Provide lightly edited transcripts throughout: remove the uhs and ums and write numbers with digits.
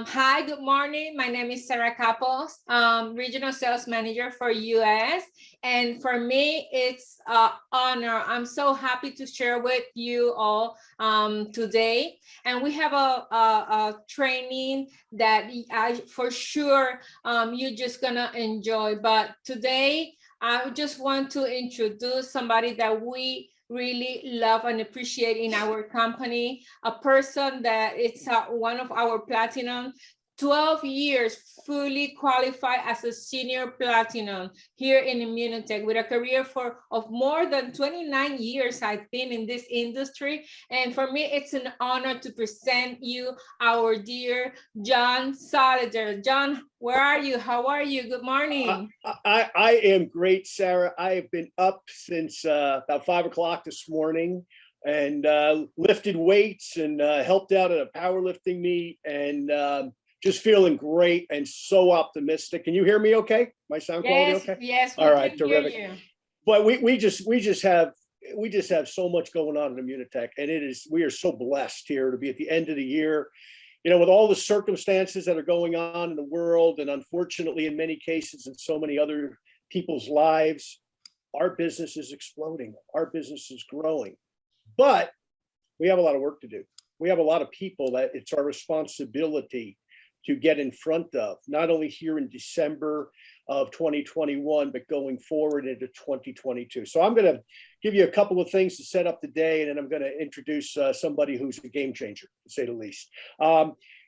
Hi, good morning. My name is Sarah Capos, Regional Sales Manager for US. And for me, it's an honor. I'm so happy to share with you all today. And we have a training that for sure you're just gonna enjoy. But today, I just want to introduce somebody that we really love and appreciate in our company, a person that it's one of our platinum, 12 years fully qualified as a senior platinum here in Immunotec with a career of more than 29 years, I've been in this industry. And for me, it's an honor to present you our dear John Solider. John, where are you? How are you? Good morning. I am great, Sarah. I have been up since about 5 o'clock this morning and lifted weights and helped out at a powerlifting meet and just feeling great and so optimistic. Can you hear me okay? My sound quality okay? Yes, we all right, can terrific. hear you. But we just have so much going on in Immunotec, and we are so blessed here to be at the end of the year. You know, with all the circumstances that are going on in the world, and unfortunately, in many cases, in so many other people's lives, our business is exploding. Our business is growing. But we have a lot of work to do. We have a lot of people that it's our responsibility to get in front of, not only here in December of 2021, but going forward into 2022. So I'm going to give you a couple of things to set up the day, and then I'm going to introduce somebody who's a game changer, to say the least.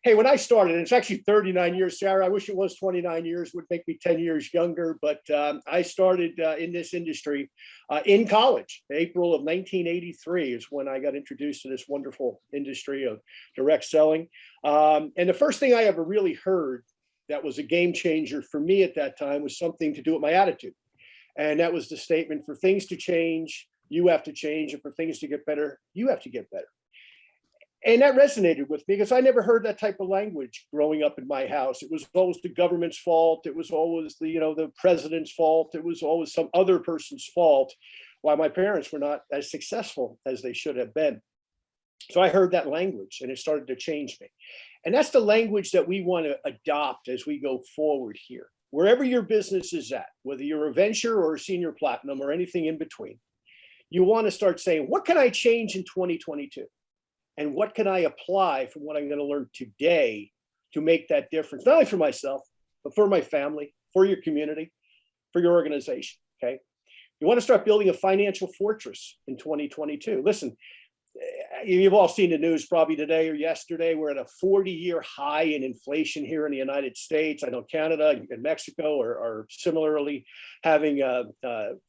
Hey, when I started, and it's actually 39 years, Sarah, I wish it was 29 years, would make me 10 years younger, but I started in this industry in college. April of 1983 is when I got introduced to this wonderful industry of direct selling. And the first thing I ever really heard that was a game changer for me at that time was something to do with my attitude. And that was the statement, for things to change, you have to change, and for things to get better, you have to get better. And that resonated with me because I never heard that type of language growing up in my house. It was always the government's fault. It was always the president's fault. It was always some other person's fault, while my parents were not as successful as they should have been. So I heard that language and it started to change me. And that's the language that we want to adopt as we go forward here. Wherever your business is at, whether you're a venture or a senior platinum or anything in between, you want to start saying, what can I change in 2022? And what can I apply from what I'm going to learn today to make that difference, not only for myself, but for my family, for your community, for your organization, okay? You want to start building a financial fortress in 2022. Listen, you've all seen the news probably today or yesterday. We're at a 40-year high in inflation here in the United States. I know Canada and Mexico are similarly having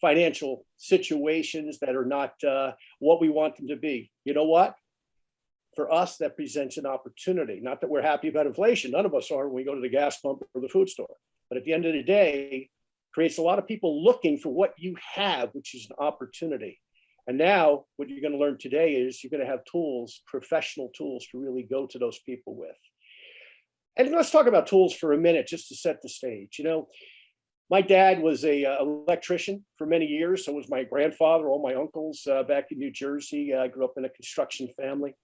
financial situations that are not what we want them to be. You know what? For us, that presents an opportunity. Not that we're happy about inflation. None of us are when we go to the gas pump or the food store. But at the end of the day, creates a lot of people looking for what you have, which is an opportunity. And now what you're going to learn today is you're going to have tools, professional tools to really go to those people with. And let's talk about tools for a minute, just to set the stage. You know, my dad was an electrician for many years. So was my grandfather, all my uncles back in New Jersey. I grew up in a construction family.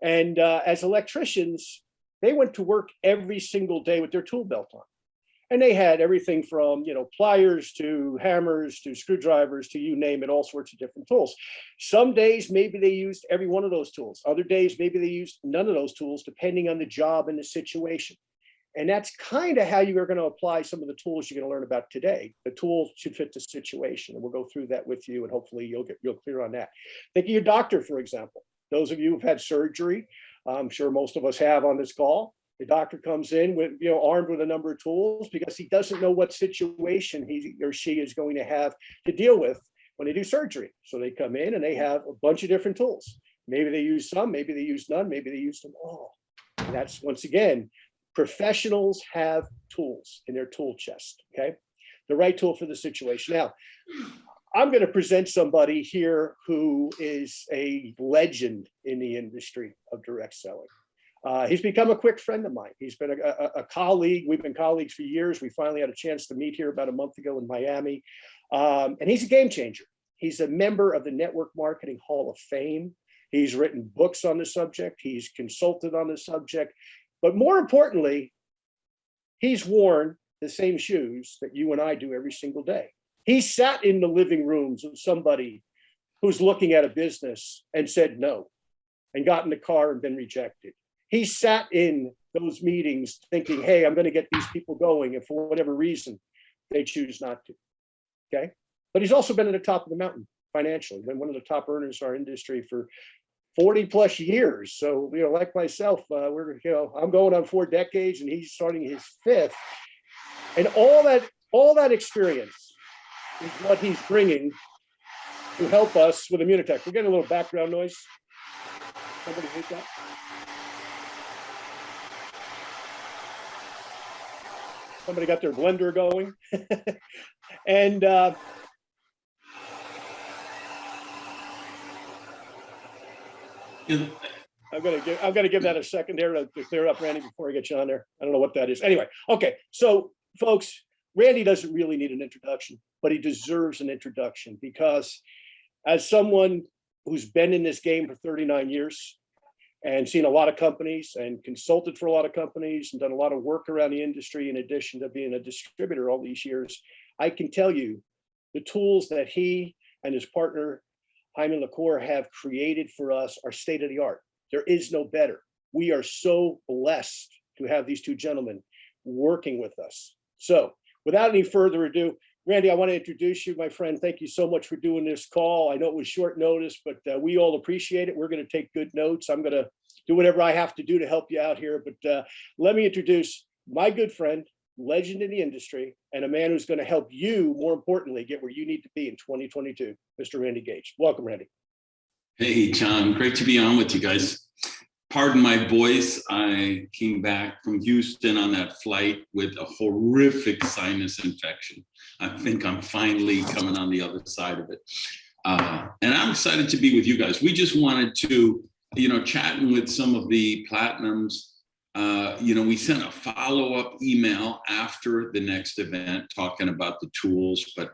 And as electricians, they went to work every single day with their tool belt on. And they had everything from, pliers to hammers to screwdrivers to you name it, all sorts of different tools. Some days, maybe they used every one of those tools. Other days, maybe they used none of those tools, depending on the job and the situation. And that's kind of how you are going to apply some of the tools you're going to learn about today. The tools should fit the situation. And we'll go through that with you, and hopefully you'll clear on that. Think of your doctor, for example. Those of you who've had surgery, I'm sure most of us have on this call. The doctor comes in with, armed with a number of tools because he doesn't know what situation he or she is going to have to deal with when they do surgery. So they come in and they have a bunch of different tools. Maybe they use some, maybe they use none, maybe they use them all. And that's, once again, professionals have tools in their tool chest, okay? The right tool for the situation. Now, I'm going to present somebody here who is a legend in the industry of direct selling. He's become a quick friend of mine. He's been a colleague. We've been colleagues for years. We finally had a chance to meet here about a month ago in Miami. And he's a game changer. He's a member of the Network Marketing Hall of Fame. He's written books on the subject. He's consulted on the subject. But more importantly, he's worn the same shoes that you and I do every single day. He sat in the living rooms of somebody who's looking at a business and said no, and got in the car and been rejected. He sat in those meetings thinking, hey, I'm going to get these people going, and for whatever reason, they choose not to. Okay. But he's also been at the top of the mountain financially, been one of the top earners in our industry for 40 plus years. So, like myself, I'm going on 4 decades and he's starting his 5th. And all that experience is what he's bringing to help us with Immunotec. We're getting a little background noise. Somebody hit that? Somebody got their blender going. And I'm gonna give that a second there to clear up, Randy, before I get you on there. I don't know what that is. Anyway, okay. So, folks, Randy doesn't really need an introduction, but he deserves an introduction because, as someone who's been in this game for 39 years and seen a lot of companies and consulted for a lot of companies and done a lot of work around the industry, in addition to being a distributor all these years, I can tell you the tools that he and his partner Hyman LaCour have created for us are state of the art. There is no better. We are so blessed to have these two gentlemen working with us. So without any further ado, Randy, I want to introduce you, my friend. Thank you so much for doing this call. I know it was short notice, but we all appreciate it. We're going to take good notes. I'm going to do whatever I have to do to help you out here. But let me introduce my good friend, legend in the industry, and a man who's going to help you, more importantly, get where you need to be in 2022, Mr. Randy Gage. Welcome, Randy. Hey, John. Great to be on with you guys. Pardon my voice. I came back from Houston on that flight with a horrific sinus infection. I think I'm finally coming on the other side of it. And I'm excited to be with you guys. We just wanted to, chatting with some of the platinums. We sent a follow-up email after the next event talking about the tools, but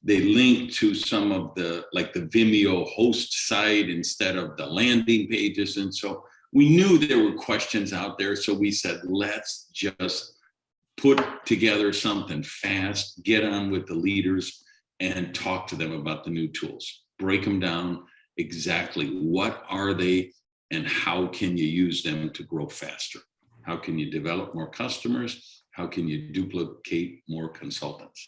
they linked to some of the Vimeo host site instead of the landing pages. And so we knew there were questions out there. So we said, let's just put together something fast, get on with the leaders and talk to them about the new tools, break them down. Exactly what are they and how can you use them to grow faster? How can you develop more customers? How can you duplicate more consultants?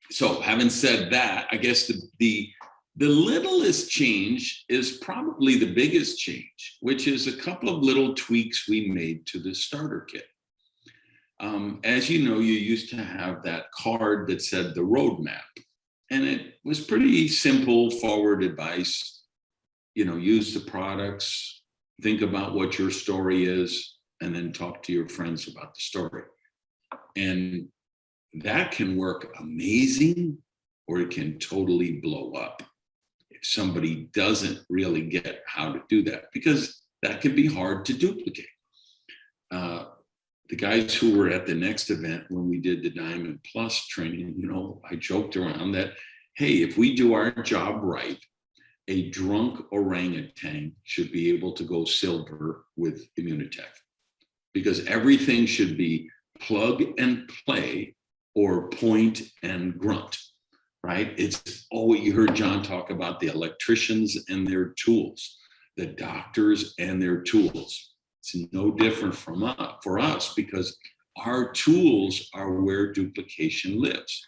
So having said that, I guess the littlest change is probably the biggest change, which is a couple of little tweaks we made to the starter kit. As you know, you used to have that card that said the roadmap, and it was pretty simple forward advice. Use the products, think about what your story is, and then talk to your friends about the story. And that can work amazing, or it can totally blow up if somebody doesn't really get how to do that, because that can be hard to duplicate. The guys who were at the next event when we did the Diamond Plus training, I joked around that, hey, if we do our job right, a drunk orangutan should be able to go silver with Immunotec, because everything should be plug and play or point and grunt, right? It's what you heard John talk about, the electricians and their tools, the doctors and their tools. It's no different for us, because our tools are where duplication lives.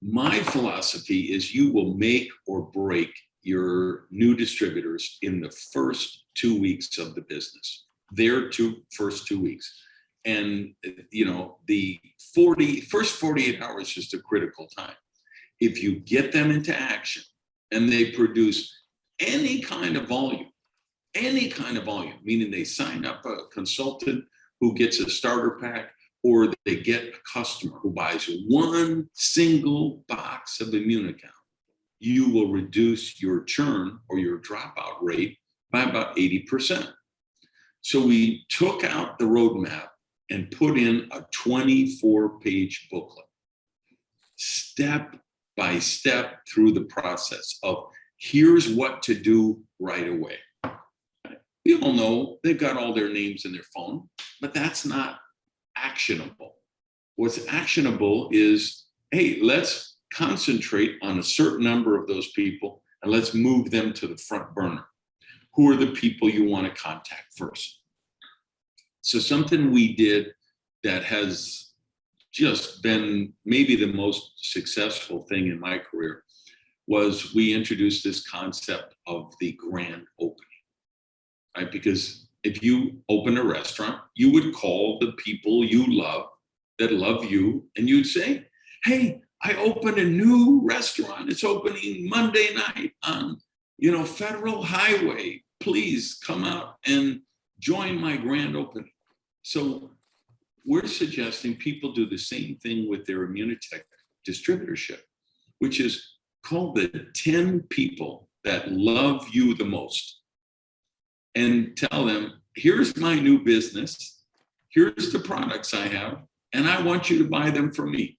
My philosophy is you will make or break your new distributors in the first 2 weeks of the business, their first 2 weeks. And, the first 48 hours is the critical time. If you get them into action and they produce any kind of volume, meaning they sign up a consultant who gets a starter pack, or they get a customer who buys one single box of Immunotec, you will reduce your churn or your dropout rate by about 80%. So we took out the roadmap and put in a 24-page booklet, step by step through the process of here's what to do right away. we all know they've got all their names in their phone, but that's not actionable. What's actionable is, hey, let's concentrate on a certain number of those people and let's move them to the front burner. Who are the people you want to contact first? So something we did that has just been maybe the most successful thing in my career was we introduced this concept of the grand opening, right? Because if you open a restaurant, you would call the people you love that love you, and you'd say, hey, I opened a new restaurant. It's opening Monday night on, Federal Highway. Please come out and join my grand opening. So we're suggesting people do the same thing with their Immunotec distributorship, which is call the 10 people that love you the most and tell them, here's my new business. Here's the products I have, and I want you to buy them from me.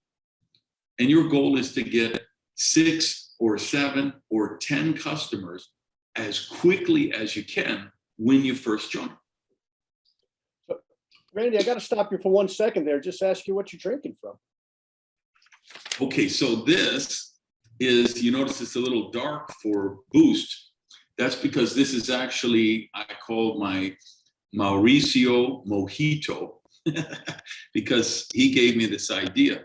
And your goal is to get 6 or 7 or 10 customers as quickly as you can when you first join. So, Randy, I got to stop you for 1 second there. Just ask you what you're drinking from. Okay, so this is, you notice it's a little dark for Boost. That's because this is actually, I call my Mauricio Mojito because he gave me this idea.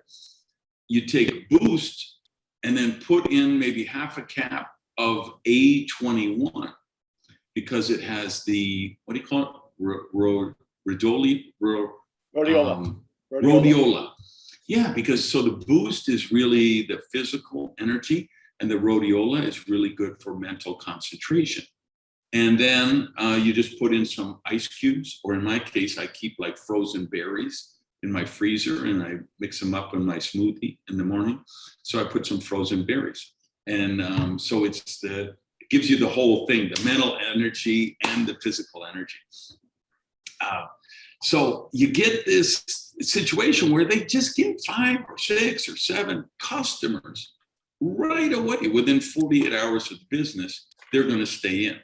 You take Boost and then put in maybe half a cap of A21 because it has the, what do you call it? Rhodiola. Yeah, because so the Boost is really the physical energy and the rhodiola is really good for mental concentration. And then you just put in some ice cubes, or in my case, I keep like frozen berries in my freezer and I mix them up in my smoothie in the morning. So I put some frozen berries. And so it gives you the whole thing, the mental energy and the physical energy. So you get this situation where they just get 5 or 6 or 7 customers right away. Within 48 hours of the business, they're going to stay in.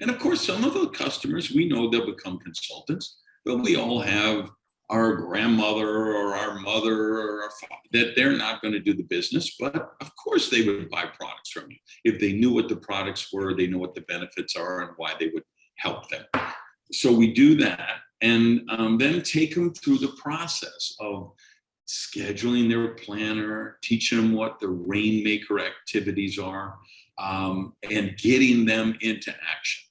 And of course, some of the customers, we know they'll become consultants, but we all have our grandmother or our mother or our father that they're not going to do the business, but of course they would buy products from you. If they knew what the products were, they know what the benefits are and why they would help them. So we do that and then take them through the process of scheduling their planner, teaching them what the rainmaker activities are, and getting them into action.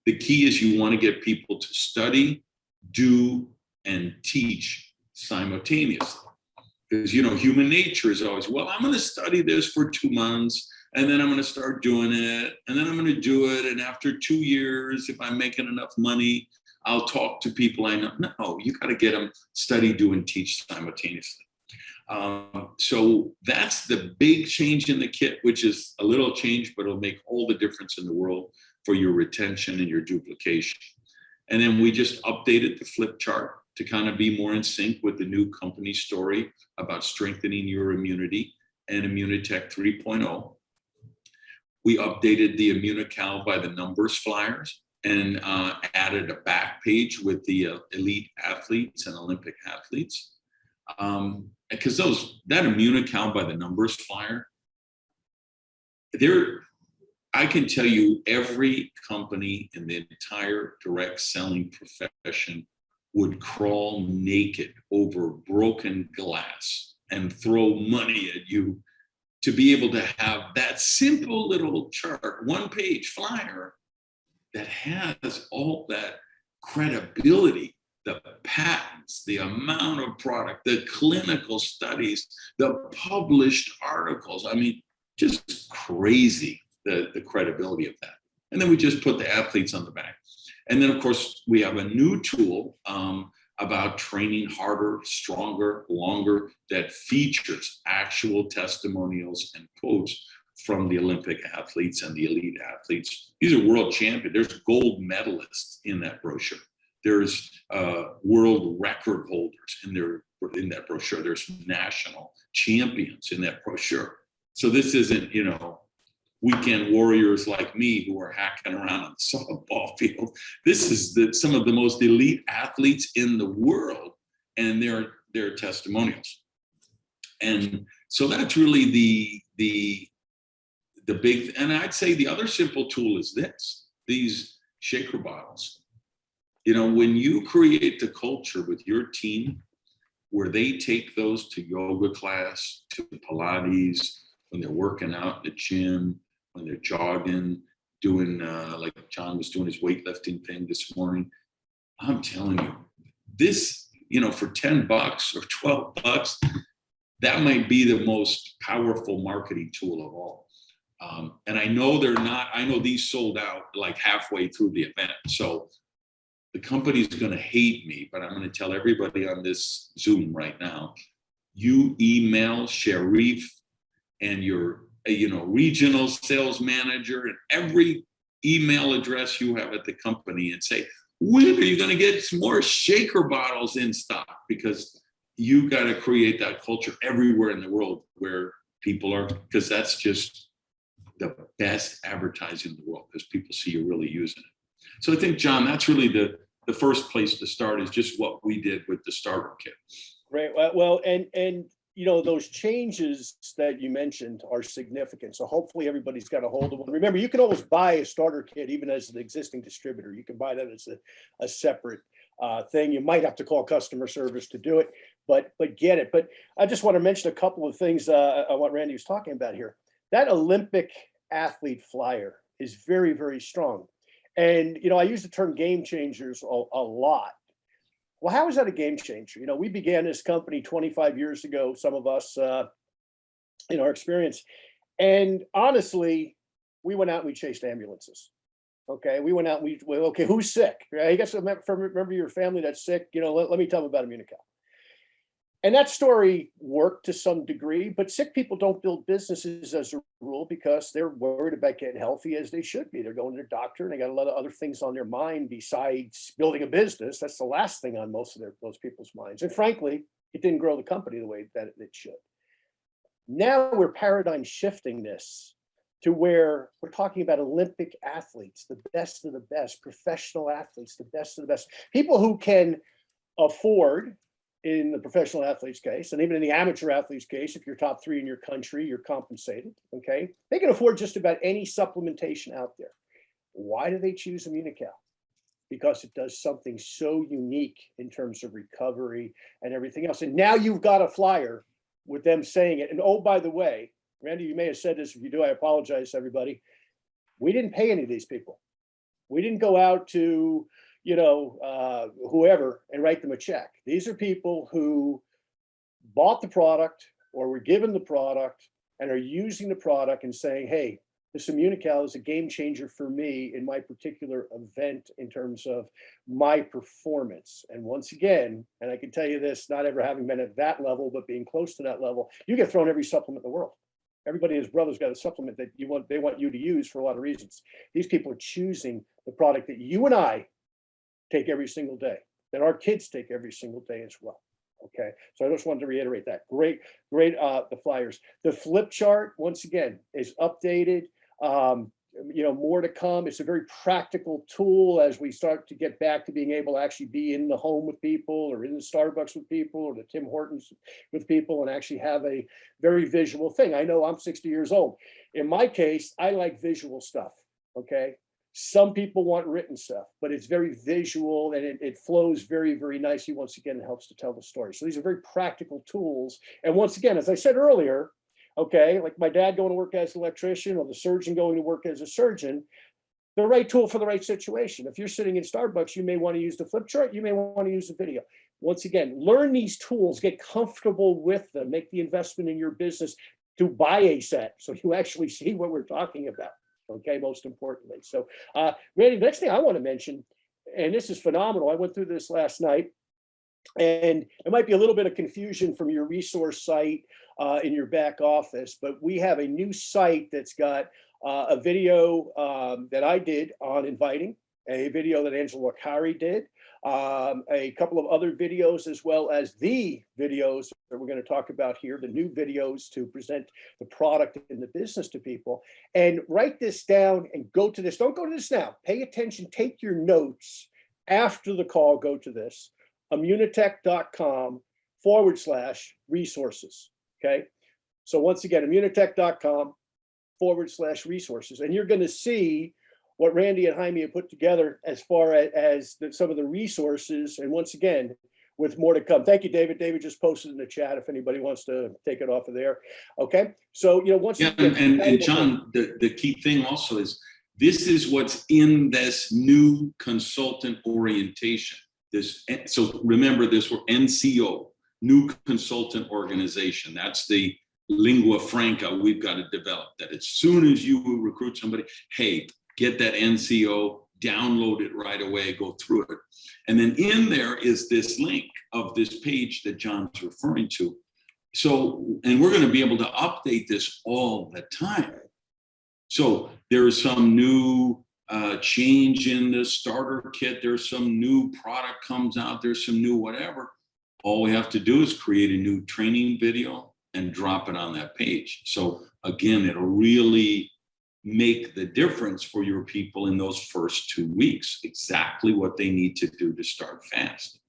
The key is you want to get people to study, do, and teach simultaneously. Because, human nature is always, well, I'm going to study this for 2 months, and then I'm going to start doing it, and then I'm going to do it. And after 2 years, if I'm making enough money, I'll talk to people I know. No, you got to get them study, do, and teach simultaneously. So that's the big change in the kit, which is a little change, but it'll make all the difference in the world for your retention and your duplication. And then we just updated the flip chart to kind of be more in sync with the new company story about strengthening your immunity and Immunotec 3.0. We updated the Immunocal by the numbers flyers and added a back page with the elite athletes and Olympic athletes. Because that Immunocal by the numbers flyer, I can tell you every company in the entire direct selling profession would crawl naked over broken glass and throw money at you to be able to have that simple little chart, 1-page flyer that has all that credibility, the patents, the amount of product, the clinical studies, the published articles. I mean, just crazy, the credibility of that. And then we just put the athletes on the back. And then, of course, we have a new tool about training harder, stronger, longer that features actual testimonials and quotes from the Olympic athletes and the elite athletes. These are world champions. There's gold medalists in that brochure. There's world record holders in that brochure. There's national champions in that brochure. So this isn't, weekend warriors like me who are hacking around on the softball field. This is some of the most elite athletes in the world, and they're testimonials. And so that's really the big, and I'd say the other simple tool is these shaker bottles. You know, when you create the culture with your team where they take those to yoga class, to Pilates, when they're working out in the gym, when they're jogging, doing like John was doing his weightlifting thing this morning, I'm telling you, this, you know, for $10 or $12, that might be the most powerful marketing tool of all. And I know I know these sold out like halfway through the event. So the company's going to hate me, but I'm going to tell everybody on this Zoom right now, you email Sharif and your, regional sales manager and every email address you have at the company and say, when are you going to get some more shaker bottles in stock? Because you got to create that culture everywhere in the world where people are, because that's just the best advertising in the world, because people see you really using it. So I think, John, that's really the first place to start, is just what we did with the starter kit. Great. Well, and those changes that you mentioned are significant. So hopefully everybody's got a hold of them. Remember, you can always buy a starter kit, even as an existing distributor. You can buy that as a separate thing. You might have to call customer service to do it, but get it. But I just want to mention a couple of things on what Randy was talking about here. That Olympic athlete flyer is very, very strong. And, I use the term game changers a lot. Well, how is that a game changer? We began this company 25 years ago, some of us, in our experience. And honestly, we went out and we chased ambulances. Okay. We went out and okay, who's sick? Right? I guess remember your family that's sick, let me tell them about Immunotec. And that story worked to some degree, but sick people don't build businesses as a rule because they're worried about getting healthy, as they should be. They're going to their doctor and they got a lot of other things on their mind besides building a business. That's the last thing on most of those people's minds. And frankly, it didn't grow the company the way that it should. Now we're paradigm shifting this to where we're talking about Olympic athletes, the best of the best, professional athletes, the best of the best, people who can afford, in the professional athlete's case, and even in the amateur athlete's case, if you're top 3 in your country, you're compensated, okay? They can afford just about any supplementation out there. Why do they choose Immunotec? Because it does something so unique in terms of recovery and everything else. And now you've got a flyer with them saying it. And oh, by the way, Randy, you may have said this. If you do, I apologize, everybody. We didn't pay any of these people. We didn't go out to whoever and write them a check. These are people who bought the product or were given the product and are using the product and saying, hey, this Immunotec is a game changer for me in my particular event in terms of my performance. And once again, and I can tell you this, not ever having been at that level, but being close to that level, you get thrown every supplement in the world. Everybody and his brother's got a supplement that they want you to use for a lot of reasons. These people are choosing the product that you and I take every single day, that our kids take every single day as well. Okay, so I just wanted to reiterate that. Great, the flyers. The flip chart, once again, is updated. More to come. It's a very practical tool as we start to get back to being able to actually be in the home with people, or in the Starbucks with people, or the Tim Hortons with people, and actually have a very visual thing. I know I'm 60 years old. In my case, I like visual stuff. Okay. Some people want written stuff, but it's very visual and it flows very, very nicely. Once again, it helps to tell the story. So these are very practical tools. And once again, as I said earlier, okay, like my dad going to work as an electrician or the surgeon going to work as a surgeon, the right tool for the right situation. If you're sitting in Starbucks, you may want to use the flip chart. You may want to use the video. Once again, learn these tools, get comfortable with them, make the investment in your business to buy a set so you actually see what we're talking about. Okay, most importantly. So, Randy, the next thing I want to mention, and this is phenomenal. I went through this last night, and it might be a little bit of confusion from your resource site in your back office, but we have a new site that's got a video that I did on inviting, a video that Angela Kari did, a couple of other videos, as well as the videos that we're going to talk about here, the new videos to present the product and the business to people. And write this down and go to this. Don't go to this now. Pay attention. Take your notes after the call. Go to this, immunotec.com/resources. Okay. So once again, immunotec.com/resources. And you're going to see what Randy and Jaime have put together as far as some of the resources. And once again, with more to come. Thank you, David. David just posted in the chat if anybody wants to take it off of there. Okay. So, once again. And John, the key thing also is this is what's in this new consultant orientation. So remember this, we're NCO, new consultant organization. That's the lingua franca we've got to develop, that as soon as you recruit somebody, hey, get that NCO, download it right away, go through it. And then in there is this link of this page that John's referring to. So, and we're going to be able to update this all the time. So there is some new change in the starter kit. There's some new product comes out. There's some new whatever. All we have to do is create a new training video and drop it on that page. So again, it'll really make the difference for your people in those first 2 weeks, exactly what they need to do to start fast.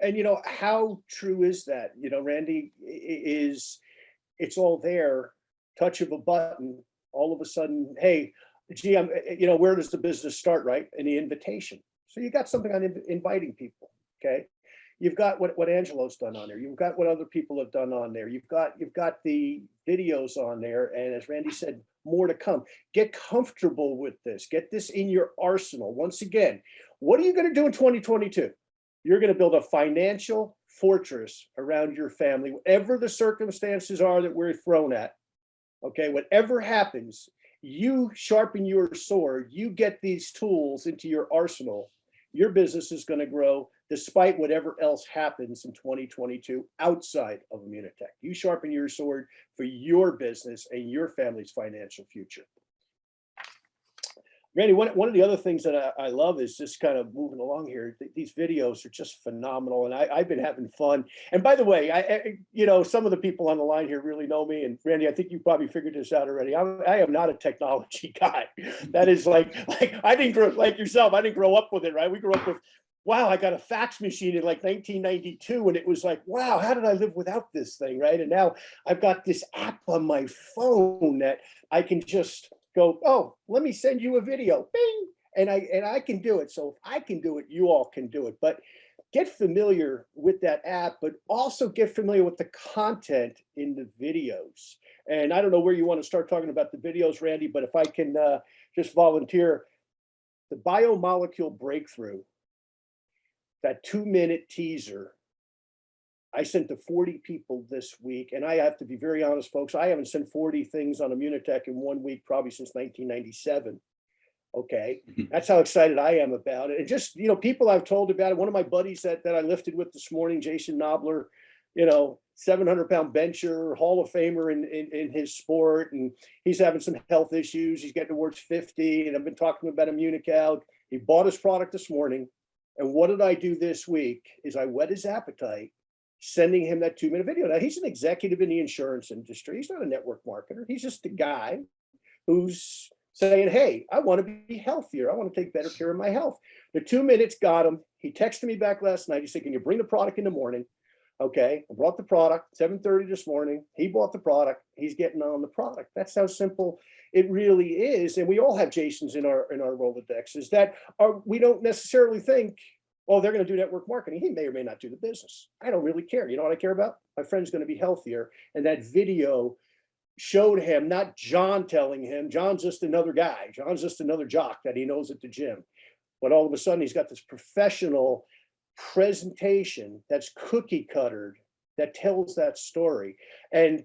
And how true is that? Randy, it's all there, touch of a button, all of a sudden, hey, gee, where does the business start, right? In the invitation. So you got something on inviting people, okay? You've got what Angelo's done on there. You've got what other people have done on there. You've got the videos on there. And as Randy said, more to come. Get comfortable with this. Get this in your arsenal. Once again, what are you going to do in 2022? You're going to build a financial fortress around your family, whatever the circumstances are that we're thrown at. Okay, whatever happens, you sharpen your sword, you get these tools into your arsenal. Your business is going to grow despite whatever else happens in 2022 outside of Immunotec. You sharpen your sword for your business and your family's financial future. Randy, one of the other things that I love is just kind of moving along here. These videos are just phenomenal, and I've been having fun. And by the way, some of the people on the line here really know me. And Randy, I think you probably figured this out already. I am not a technology guy. That is like I didn't grow like yourself. I didn't grow up with it, right? We grew up with, wow, I got a fax machine in like 1992, and it was like, wow, how did I live without this thing, right? And now I've got this app on my phone that I can just go, oh, let me send you a video, bing, and I can do it. So if I can do it, you all can do it. But get familiar with that app, but also get familiar with the content in the videos. And I don't know where you want to start talking about the videos, Randy, but if I can just volunteer, the biomolecule breakthrough, that 2-minute teaser, I sent to 40 people this week. And I have to be very honest, folks, I haven't sent 40 things on Immunotec in 1 week, probably since 1997. Okay. That's how excited I am about it. And just, people I've told about it. One of my buddies that I lifted with this morning, Jason Knobler, 700-pound bencher, Hall of Famer in his sport. And he's having some health issues. He's getting towards 50. And I've been talking about Immunocal. He bought his product this morning. And what did I do this week is I whet his appetite, sending him that 2-minute video. Now, he's an executive in the insurance industry. He's not a network marketer. He's just a guy who's saying, hey, I want to be healthier. I want to take better care of my health. The 2 minutes got him. He texted me back last night. He said, can you bring the product in the morning? Okay, I brought the product, 7:30 this morning. He bought the product. He's getting on the product. That's how simple it really is. And we all have Jasons in our Rolodexes that we don't necessarily think, oh, they're going to do network marketing. He may or may not do the business. I don't really care. You know what I care about? My friend's going to be healthier. And that video showed him, not John telling him, John's just another guy. John's just another jock that he knows at the gym. But all of a sudden, he's got this professional presentation that's cookie cuttered, that tells that story. And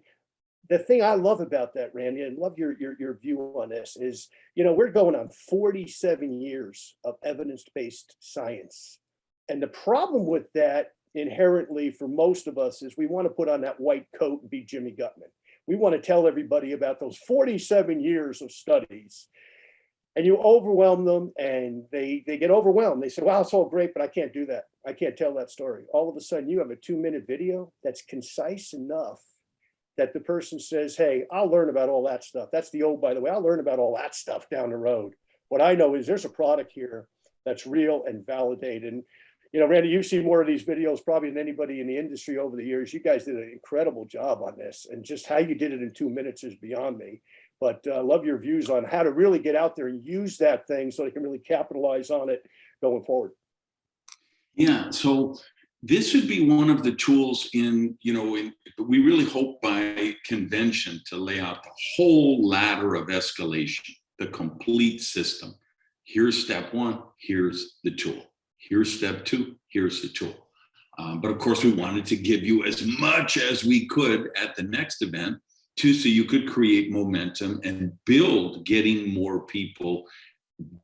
the thing I love about that, Randy, and love your view on this, is, we're going on 47 years of evidence-based science. And the problem with that inherently for most of us is we want to put on that white coat and be Jimmy Gutman. We want to tell everybody about those 47 years of studies. and you overwhelm them, and they get overwhelmed. They say, wow, it's all great, but I can't do that. I can't tell that story. All of a sudden you have a 2-minute video that's concise enough that the person says, hey, I'll learn about all that stuff. That's the old, by the way, I'll learn about all that stuff down the road. What I know is there's a product here that's real and validated. And, you know, Randy, you've seen more of these videos probably than anybody in the industry over the years. You guys did an incredible job on this, and just how you did it in 2 minutes is beyond me. But I love your views on how to really get out there and use that thing so they can really capitalize on it going forward. Yeah, so this would be one of the tools in, you know, we really hope by convention to lay out the whole ladder of escalation, the complete system. Here's step one, here's the tool. Here's step two, here's the tool. But of course, we wanted to give you as much as we could at the next event too, so you could create momentum and build getting more people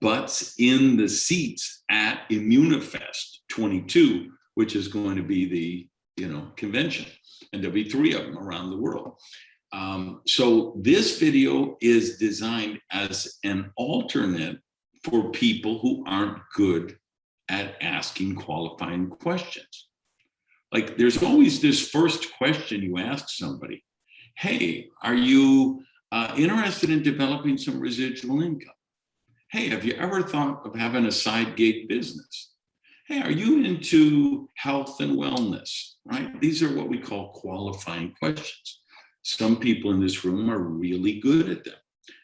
butts in the seats at Immunofest 22, which is going to be the, you know, convention, and there'll be 3 of them around the world. So this video is designed as an alternate for people who aren't good at asking qualifying questions. Like, there's always this first question you ask somebody. Hey, are you interested in developing some residual income? Hey, have you ever thought of having a side gig business? Hey, are you into health and wellness, right? These are what we call qualifying questions. Some people in this room are really good at them.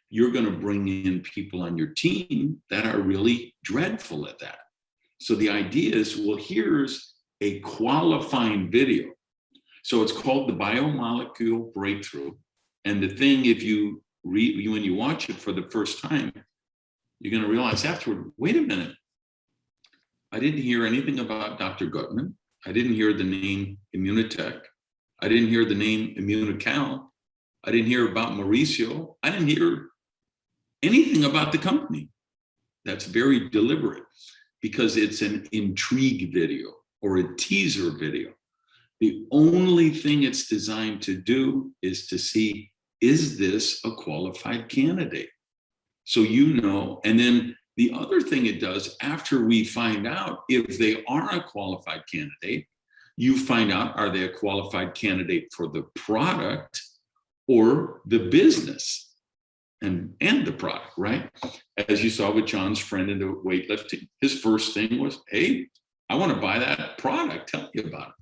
You're going to bring in people on your team that are really dreadful at that. So the idea is, well, here's a qualifying video. So it's called the biomolecule breakthrough. And the thing, if you read, when you watch it for the first time, you're going to realize afterward, wait a minute. I didn't hear anything about Dr. Gutman. I didn't hear the name Immunotec. I didn't hear the name Immunocal. I didn't hear about Mauricio. I didn't hear anything about the company. That's very deliberate, because it's an intrigue video or a teaser video. The only thing it's designed to do is to see, is this a qualified candidate? So you know, and then the other thing it does, after we find out if they are a qualified candidate, you find out, are they a qualified candidate for the product or the business and the product, right? As you saw with John's friend into weightlifting, his first thing was, hey, I want to buy that product, tell me about it.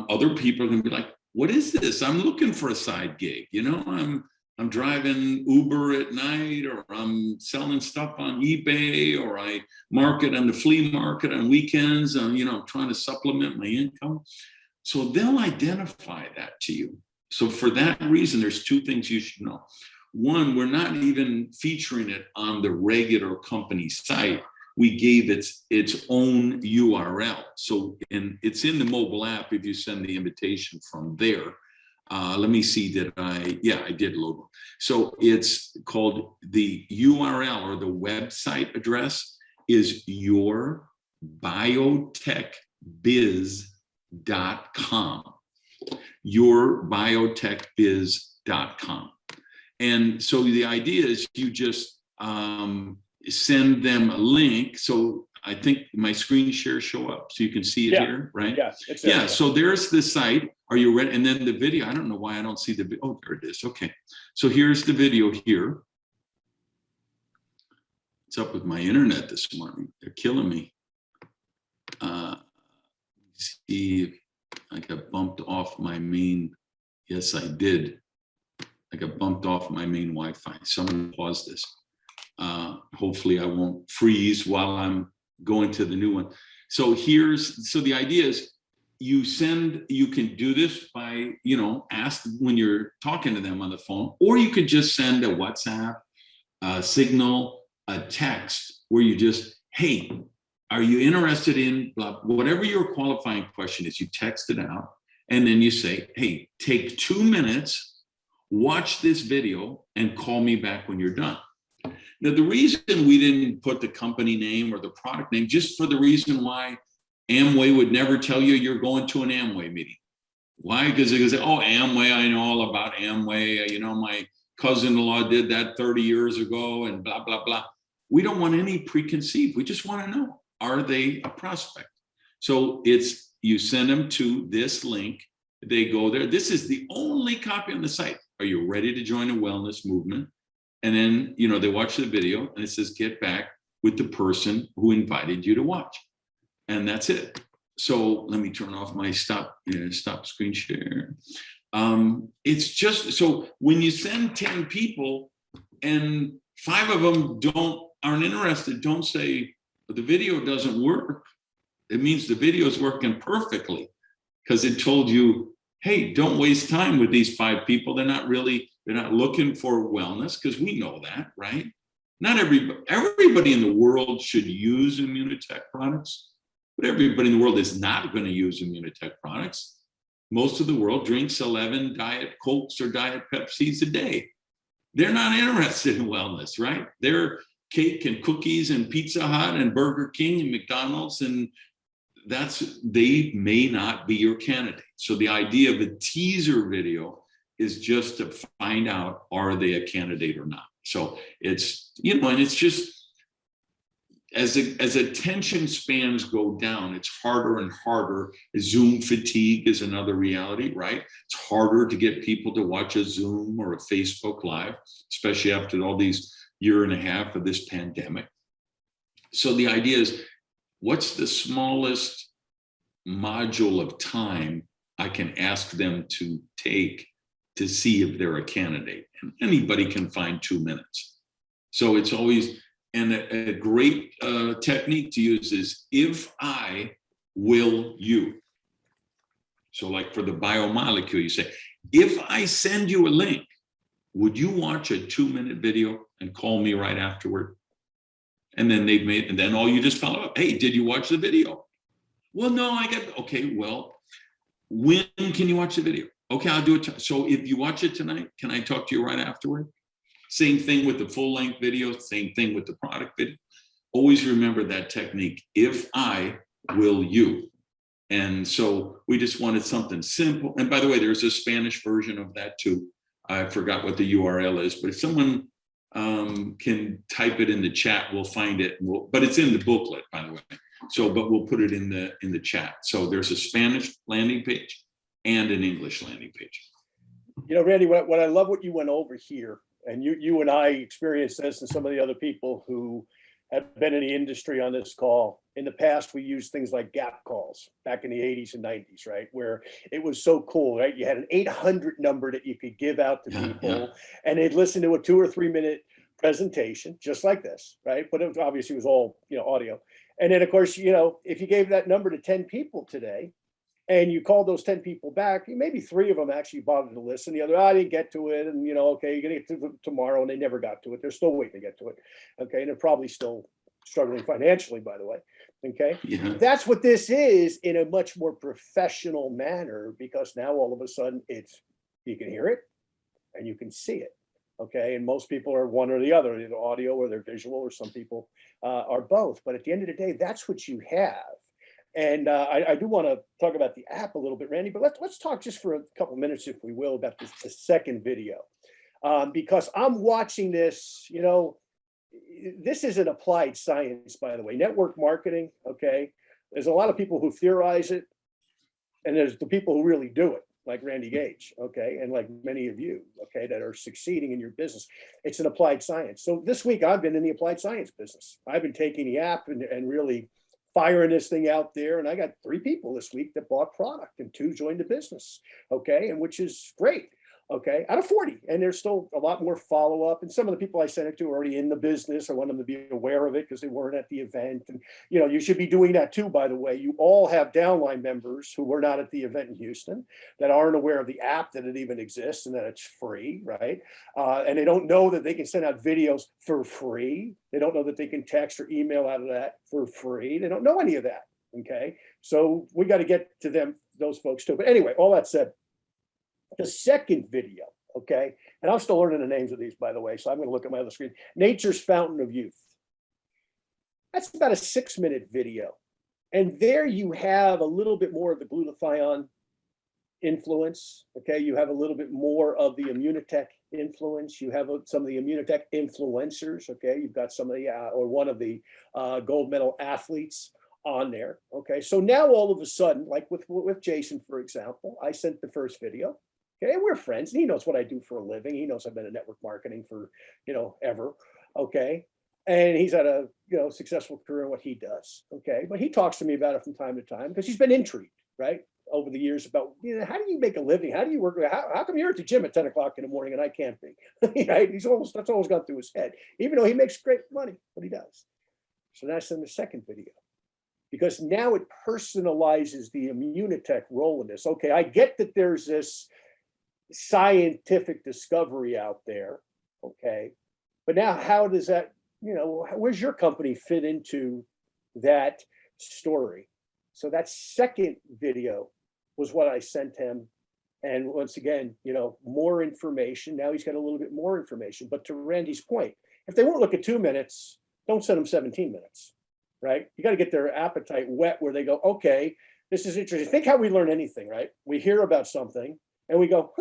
Other people are going to be like, what is this? I'm looking for a side gig. You know, I'm driving Uber at night, or I'm selling stuff on eBay, or I market on the flea market on weekends. You know, I'm trying to supplement my income. So they'll identify that to you. So for that reason, there's 2 things you should know. One, we're not even featuring it on the regular company site. We gave its own URL. So, and it's in the mobile app if you send the invitation from there. Let me see, I did load one. So it's called, the URL or the website address is yourbiotechbiz.com. Yourbiotechbiz.com. And so the idea is you just send them a link. So I think my screen share show up so you can see it here, right? Yeah. So there's the site. Are you ready? And then the video, I don't know why I don't see the, oh, there it is. Okay. So here's the video here. What's up with my internet this morning? They're killing me. See if I got bumped off my main. Yes, I did. I got bumped off my main Wi-Fi. Someone pause this. Hopefully I won't freeze while I'm going to the new one. So so the idea is you can do this by, you know, ask when you're talking to them on the phone, or you could just send a WhatsApp, a Signal, a text where you just, hey, are you interested in blah, whatever your qualifying question is, you text it out, and then you say, hey, take 2 minutes, watch this video, and call me back when you're done. Now, the reason we didn't put the company name or the product name, just for the reason why Amway would never tell you you're going to an Amway meeting. Why? Because they say, oh, Amway, I know all about Amway. You know, my cousin-in-law did that 30 years ago and blah, blah, blah. we don't want any preconceived. We just want to know, are they a prospect? So it's, you send them to this link, they go there. This is the only copy on the site. Are you ready to join a wellness movement? And then, you know, they watch the video and it says, get back with the person who invited you to watch. And that's it. So let me turn off my stop screen share. It's just, so when you send 10 people and 5 of them aren't interested, don't say the video doesn't work. It means the video is working perfectly, because it told you, hey, don't waste time with these 5 people. They're not looking for wellness, because we know that, right? Not everybody in the world should use Immunotec products, but everybody in the world is not going to use Immunotec products. Most of the world drinks 11 Diet Cokes or Diet Pepsis a day. They're not interested in wellness, right? They're cake and cookies and Pizza Hut and Burger King and McDonald's, and they may not be your candidate. So the idea of a teaser video is just to find out, are they a candidate or not? So it's, you know, and it's just, as attention spans go down, it's harder and harder. Zoom fatigue is another reality, right? It's harder to get people to watch a Zoom or a Facebook Live, especially after all these year and a half of this pandemic. So the idea is, what's the smallest module of time I can ask them to take to see if they're a candidate? And anybody can find 2 minutes. So it's always, and a great technique to use is, if I will you. So like for the biomolecule, you say, if I send you a link, would you watch a 2-minute video and call me right afterward? And then and then all you just follow up. Hey, did you watch the video? Well, no, okay, well, when can you watch the video? Okay, I'll do it. So if you watch it tonight, can I talk to you right afterward? Same thing with the full length video, same thing with the product video. Always remember that technique. If I will you. And so we just wanted something simple. And by the way, there's a Spanish version of that too. I forgot what the URL is, but if someone can type it in the chat, we'll find it. But it's in the booklet, by the way. So, but we'll put it in the chat. So there's a Spanish landing page and an English landing page. You know, Randy, what I love what you went over here, and you and I experienced this, and some of the other people who have been in the industry on this call. In the past, we used things like gap calls back in the 80s and 90s, right? Where it was so cool, right? You had an 800 number that you could give out to people, and they'd listen to a 2 or 3 minute presentation, just like this, right? But it obviously was all, you know, audio. And then of course, you know, if you gave that number to 10 people today, and you called those 10 people back, maybe 3 of them actually bothered to listen. The other, I didn't get to it. And, you know, okay, you're going to get to it tomorrow. And they never got to it. They're still waiting to get to it. Okay. And they're probably still struggling financially, by the way. Okay. Yeah. That's what this is, in a much more professional manner, because now all of a sudden you can hear it and you can see it. Okay. And most people are one or the other, either audio or they're visual, or some people are both. But at the end of the day, that's what you have. And I do want to talk about the app a little bit, Randy, but let's talk just for a couple of minutes, if we will, about the second video, because I'm watching this. You know, this is an applied science, by the way. Network marketing. Okay, there's a lot of people who theorize it, and there's the people who really do it, like Randy Gage. Okay, and like many of you, okay, that are succeeding in your business. It's an applied science. So this week I've been in the applied science business. I've been taking the app and really firing this thing out there. And I got 3 people this week that bought product and 2 joined the business. Okay. And which is great. Okay. Out of 40. And there's still a lot more follow up. And some of the people I sent it to are already in the business. I want them to be aware of it because they weren't at the event. And, you know, you should be doing that too, by the way. You all have downline members who were not at the event in Houston, that aren't aware of the app, that it even exists and that it's free, right? And they don't know that they can send out videos for free. They don't know that they can text or email out of that for free. They don't know any of that. Okay. So we got to get to them, those folks too. But anyway, all that said, the second video, okay, and I'm still learning the names of these, by the way, so I'm going to look at my other screen. Nature's Fountain of Youth. That's about a 6-minute video. And there you have a little bit more of the glutathione influence, okay? You have a little bit more of the Immunotec influence. You have some of the Immunotec influencers. Okay, you've got some of the or one of the gold medal athletes on there. Okay, so now all of a sudden, like with Jason, for example, I sent the first video. Okay, and we're friends. And he knows what I do for a living. He knows I've been in network marketing for ever. Okay, and he's had a successful career in what he does. Okay, but he talks to me about it from time to time because he's been intrigued, right, over the years about how do you make a living? How do you work? How come you're at the gym at 10 o'clock in the morning and I can't be? Right? That's always gone through his head, even though he makes great money, what he does. So now I send the second video, because now it personalizes the Immunotec role in this. Okay, I get that there's this scientific discovery out there. Okay, but now how does that, where's your company fit into that story? So that second video was what I sent him. And once again, more information. Now he's got a little bit more information. But to Randy's point, if they won't look at 2 minutes, don't send them 17 minutes, right? You got to get their appetite wet where they go, okay, this is interesting. Think how we learn anything, right? We hear about something and we go,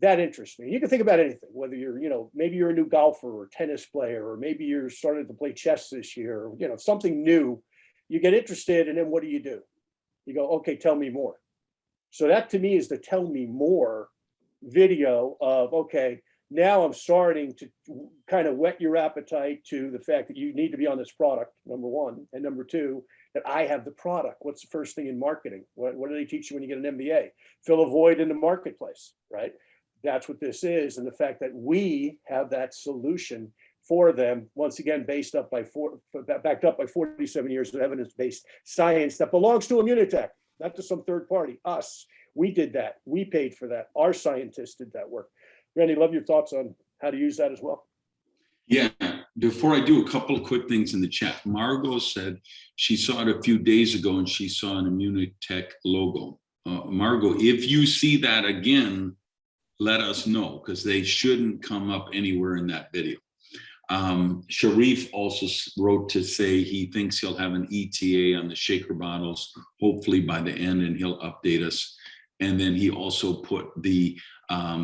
that interests me. You can think about anything, whether you're, maybe you're a new golfer or tennis player, or maybe you're starting to play chess this year, or, something new. You get interested, and then what do? You go, okay, tell me more. So that to me is the tell me more video of, okay, now I'm starting to kind of whet your appetite to the fact that you need to be on this product, number one. And number two, that I have the product. What's the first thing in marketing? What do they teach you when you get an MBA? Fill a void in the marketplace, right? That's what this is. And the fact that we have that solution for them, once again, backed up by 47 years of evidence-based science that belongs to Immunotec, not to some third party, us. We did that. We paid for that. Our scientists did that work. Randy, love your thoughts on how to use that as well. Yeah, before I do, a couple of quick things in the chat. Margot said she saw it a few days ago and she saw an Immunotec logo. Margot, if you see that again, let us know, because they shouldn't come up anywhere in that video. Sharif also wrote to say he thinks he'll have an ETA on the shaker bottles, hopefully by the end, and he'll update us. And then he also put the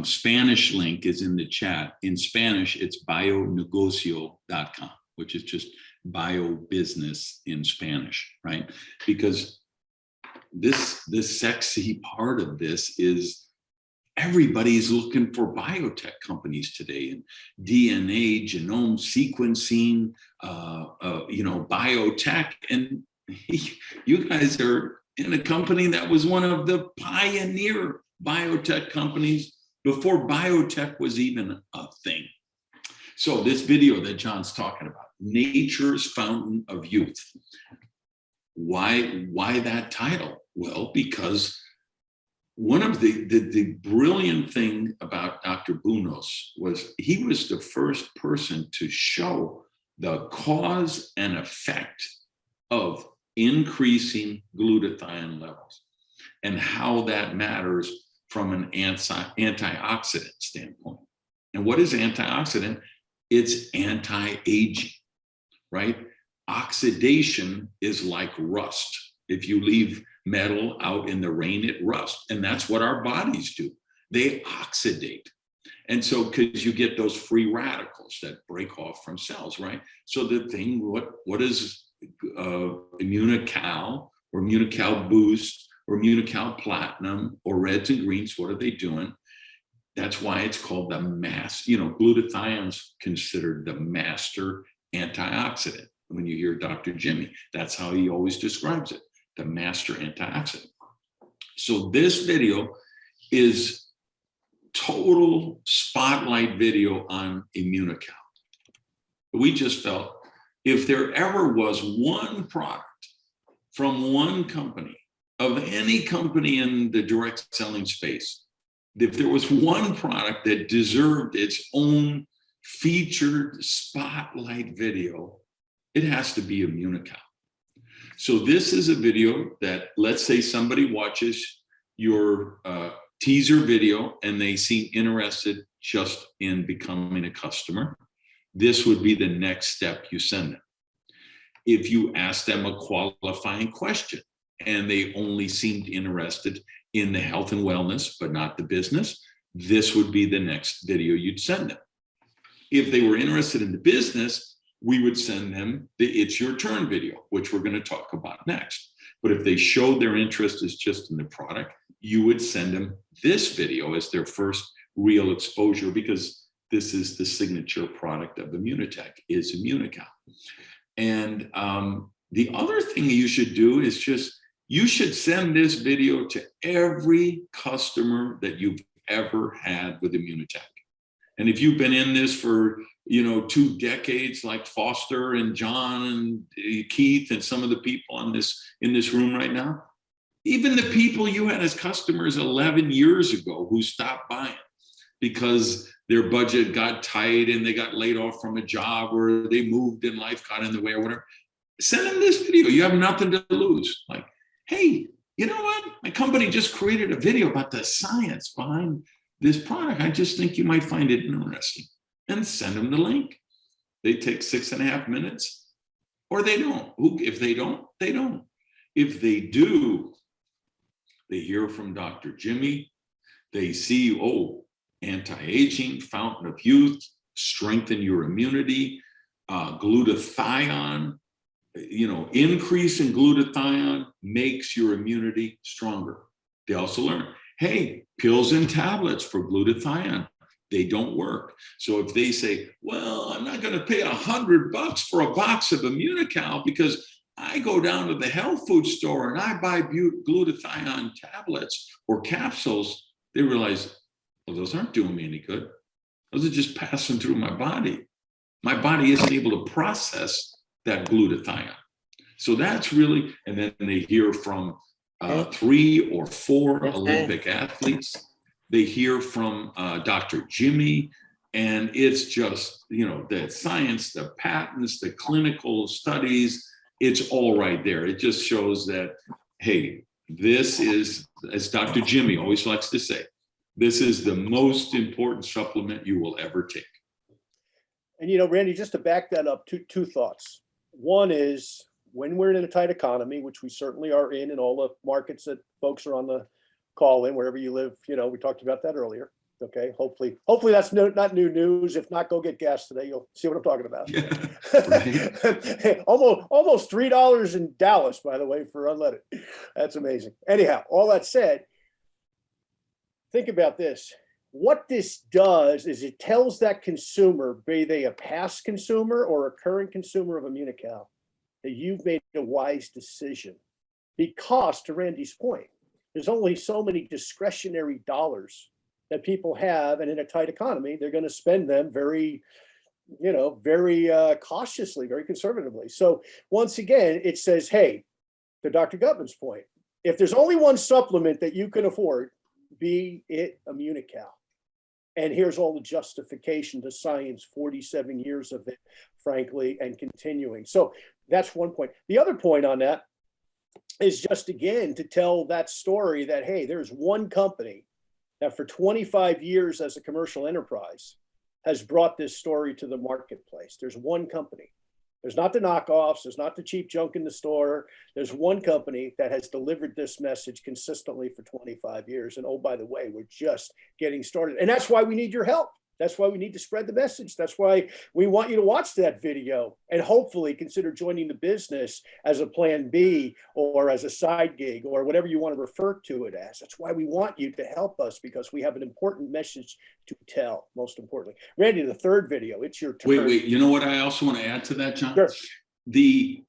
Spanish link is in the chat. In Spanish, it's bionegocio.com, which is just bio business in Spanish, right? Because this sexy part of this is everybody's looking for biotech companies today, and DNA, genome sequencing, biotech. And you guys are in a company that was one of the pioneer biotech companies before biotech was even a thing. So this video that John's talking about, Nature's Fountain of Youth. Why that title? Well, because one of the brilliant thing about Dr. Bunos was he was the first person to show the cause and effect of increasing glutathione levels and how that matters from an antioxidant standpoint. And what is antioxidant? It's anti-aging, right? Oxidation is like rust. If you leave metal out in the rain, it rusts. And that's what our bodies do. They oxidate. And so, because you get those free radicals that break off from cells, right? So the thing, what is Immunocal or Immunocal Boost or Immunocal Platinum or Reds and Greens, what are they doing? That's why it's called the glutathione's considered the master antioxidant. When you hear Dr. Jimmy, that's how he always describes it, the master antioxidant. So this video is total spotlight video on Immunocal. We just felt if there ever was one product from one company, of any company in the direct selling space, if there was one product that deserved its own featured spotlight video, it has to be Immunocal. So this is a video that, let's say somebody watches your teaser video and they seem interested just in becoming a customer. This would be the next step you send them. If you ask them a qualifying question and they only seemed interested in the health and wellness, but not the business, this would be the next video you'd send them. If they were interested in the business, we would send them the It's Your Turn video, which we're going to talk about next. But if they showed their interest is just in the product, you would send them this video as their first real exposure, because this is the signature product of Immunotec, is Immunical. And the other thing you should do is you should send this video to every customer that you've ever had with Immunotec. And if you've been in this for, 2 decades, like Foster and John and Keith and some of the people in this room right now, even the people you had as customers 11 years ago who stopped buying because their budget got tight and they got laid off from a job or they moved and life got in the way or whatever, send them this video. You have nothing to lose. Like, hey, you know what? My company just created a video about the science behind this product. I just think you might find it interesting. And send them the link. They take 6.5 minutes, or they don't. If they don't, they don't. If they do, they hear from Dr. Jimmy. They see, anti-aging, fountain of youth, strengthen your immunity, glutathione, increase in glutathione makes your immunity stronger. They also learn, hey, pills and tablets for glutathione, they don't work. So if they say, well, I'm not going to pay $100 for a box of Immunical because I go down to the health food store and I buy glutathione tablets or capsules, they realize, well, those aren't doing me any good. Those are just passing through my body. My body isn't able to process that glutathione. So that's really, and then they hear from 3 or 4 Olympic athletes. They hear from Dr. Jimmy, and it's just, the science, the patents, the clinical studies, it's all right there. It just shows that, hey, this is, as Dr. Jimmy always likes to say, this is the most important supplement you will ever take. And, Randy, just to back that up, two thoughts. One is, when we're in a tight economy, which we certainly are in all the markets that folks are on the call in, wherever you live, we talked about that earlier. Okay, hopefully that's not new news. If not, go get gas today. You'll see what I'm talking about. Yeah. almost $3 in Dallas, by the way, for unleaded. That's amazing. Anyhow, all that said, think about this. What this does is it tells that consumer, be they a past consumer or a current consumer of Immunical, that you've made a wise decision. Because, to Randy's point, there's only so many discretionary dollars that people have, and in a tight economy, they're going to spend them very cautiously, very conservatively. So once again, it says, hey, to Dr. Gutman's point, if there's only one supplement that you can afford, be it Immunical. And here's all the justification to science, 47 years of it, frankly, and continuing. So that's one point. The other point on that is just, again, to tell that story that, hey, there's one company that for 25 years as a commercial enterprise has brought this story to the marketplace. There's one company. There's not the knockoffs. There's not the cheap junk in the store. There's one company that has delivered this message consistently for 25 years. And oh, by the way, we're just getting started. And that's why we need your help. That's why we need to spread the message. That's why we want you to watch that video and hopefully consider joining the business as a plan B or as a side gig or whatever you want to refer to it as. That's why we want you to help us, because we have an important message to tell, most importantly. Randy, the third video, it's your turn. Wait, you know what I also want to add to that, John? Sure. The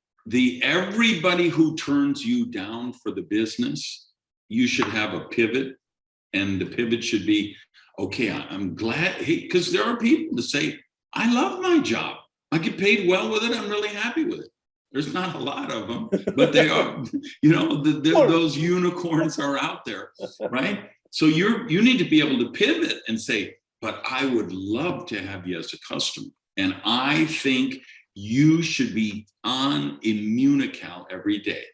everybody who turns you down for the business, you should have a pivot, and the pivot should be, okay, I'm glad, because there are people that say, I love my job. I get paid well with it. I'm really happy with it. There's not a lot of them, but they are, those unicorns are out there, right? So you need to be able to pivot and say, but I would love to have you as a customer. And I think you should be on Immunical every day.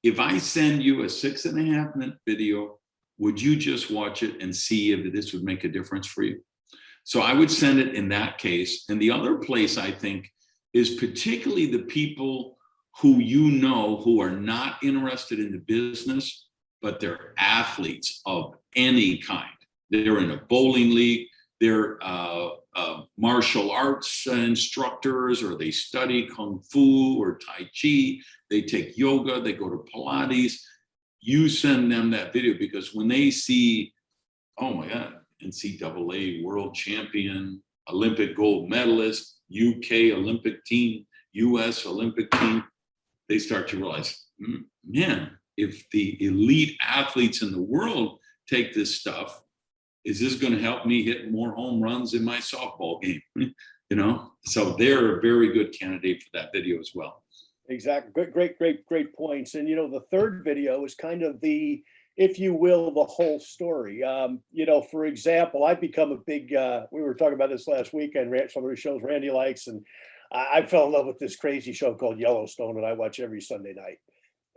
If I send you a 6.5-minute video, would you just watch it and see if this would make a difference for you? So I would send it in that case. And the other place, I think, is particularly the people who who are not interested in the business, but they're athletes of any kind. They're in a bowling league. They're martial arts instructors, or they study Kung Fu or Tai Chi. They take yoga, they go to Pilates. You send them that video, because when they see, oh my God, NCAA world champion, Olympic gold medalist, UK Olympic team, US Olympic team, they start to realize, man, if the elite athletes in the world take this stuff, is this going to help me hit more home runs in my softball game? You know, so they're a very good candidate for that video as well. Exactly. Great points. And, you know, the third video is kind of the, if you will, the whole story. You know, for example, I've become a big, we were talking about this last weekend, some of the shows Randy likes, and I fell in love with this crazy show called Yellowstone that I watch every Sunday night.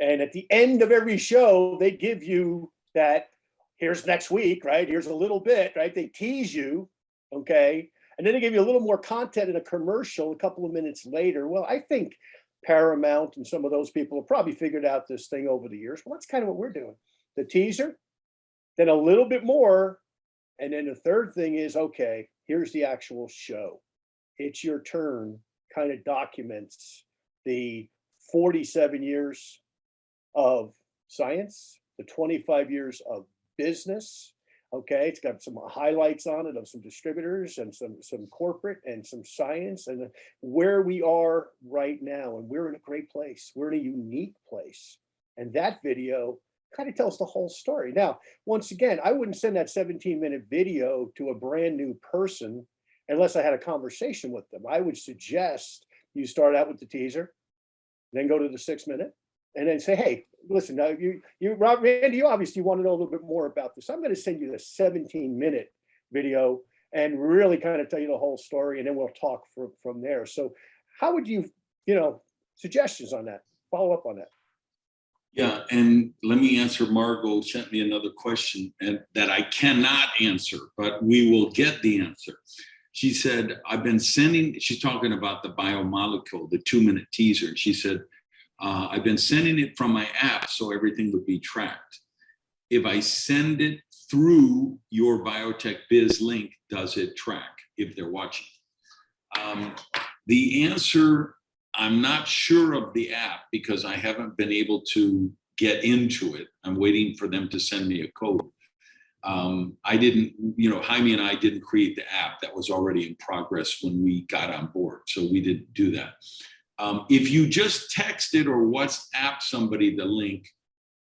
And at the end of every show, they give you that, here's next week, right? Here's a little bit, right? They tease you, okay? And then they give you a little more content in a commercial a couple of minutes later. Well, I think Paramount and some of those people have probably figured out this thing over the years. Well, that's kind of what we're doing. The teaser, then a little bit more. And then the third thing is, okay, here's the actual show. It's your turn, kind of documents the 47 years of science, the 25 years of business. Okay, it's got some highlights on it of some distributors and some corporate and some science and where we are right now. And we're in a great place. We're in a unique place. And that video kind of tells the whole story. Now, once again, I wouldn't send that 17-minute video to a brand new person unless I had a conversation with them. I would suggest you start out with the teaser, then go to the 6-minute, and then say, hey, listen, now Randy, you obviously want to know a little bit more about this. I'm going to send you the 17-minute video and really kind of tell you the whole story, and then we'll talk from there. So how would you, suggestions on that, follow up on that? Yeah, and let me answer. Margot sent me another question and that I cannot answer, but we will get the answer. She said, she's talking about the biomolecule, the 2-minute teaser. She said, I've been sending it from my app so everything would be tracked. If I send it through your Biotech Biz link, does it track if they're watching? The answer, I'm not sure of the app because I haven't been able to get into it. I'm waiting for them to send me a code. I didn't, Jaime and I didn't create the app. That was already in progress when we got on board. So we didn't do that. If you just texted or WhatsApp somebody the link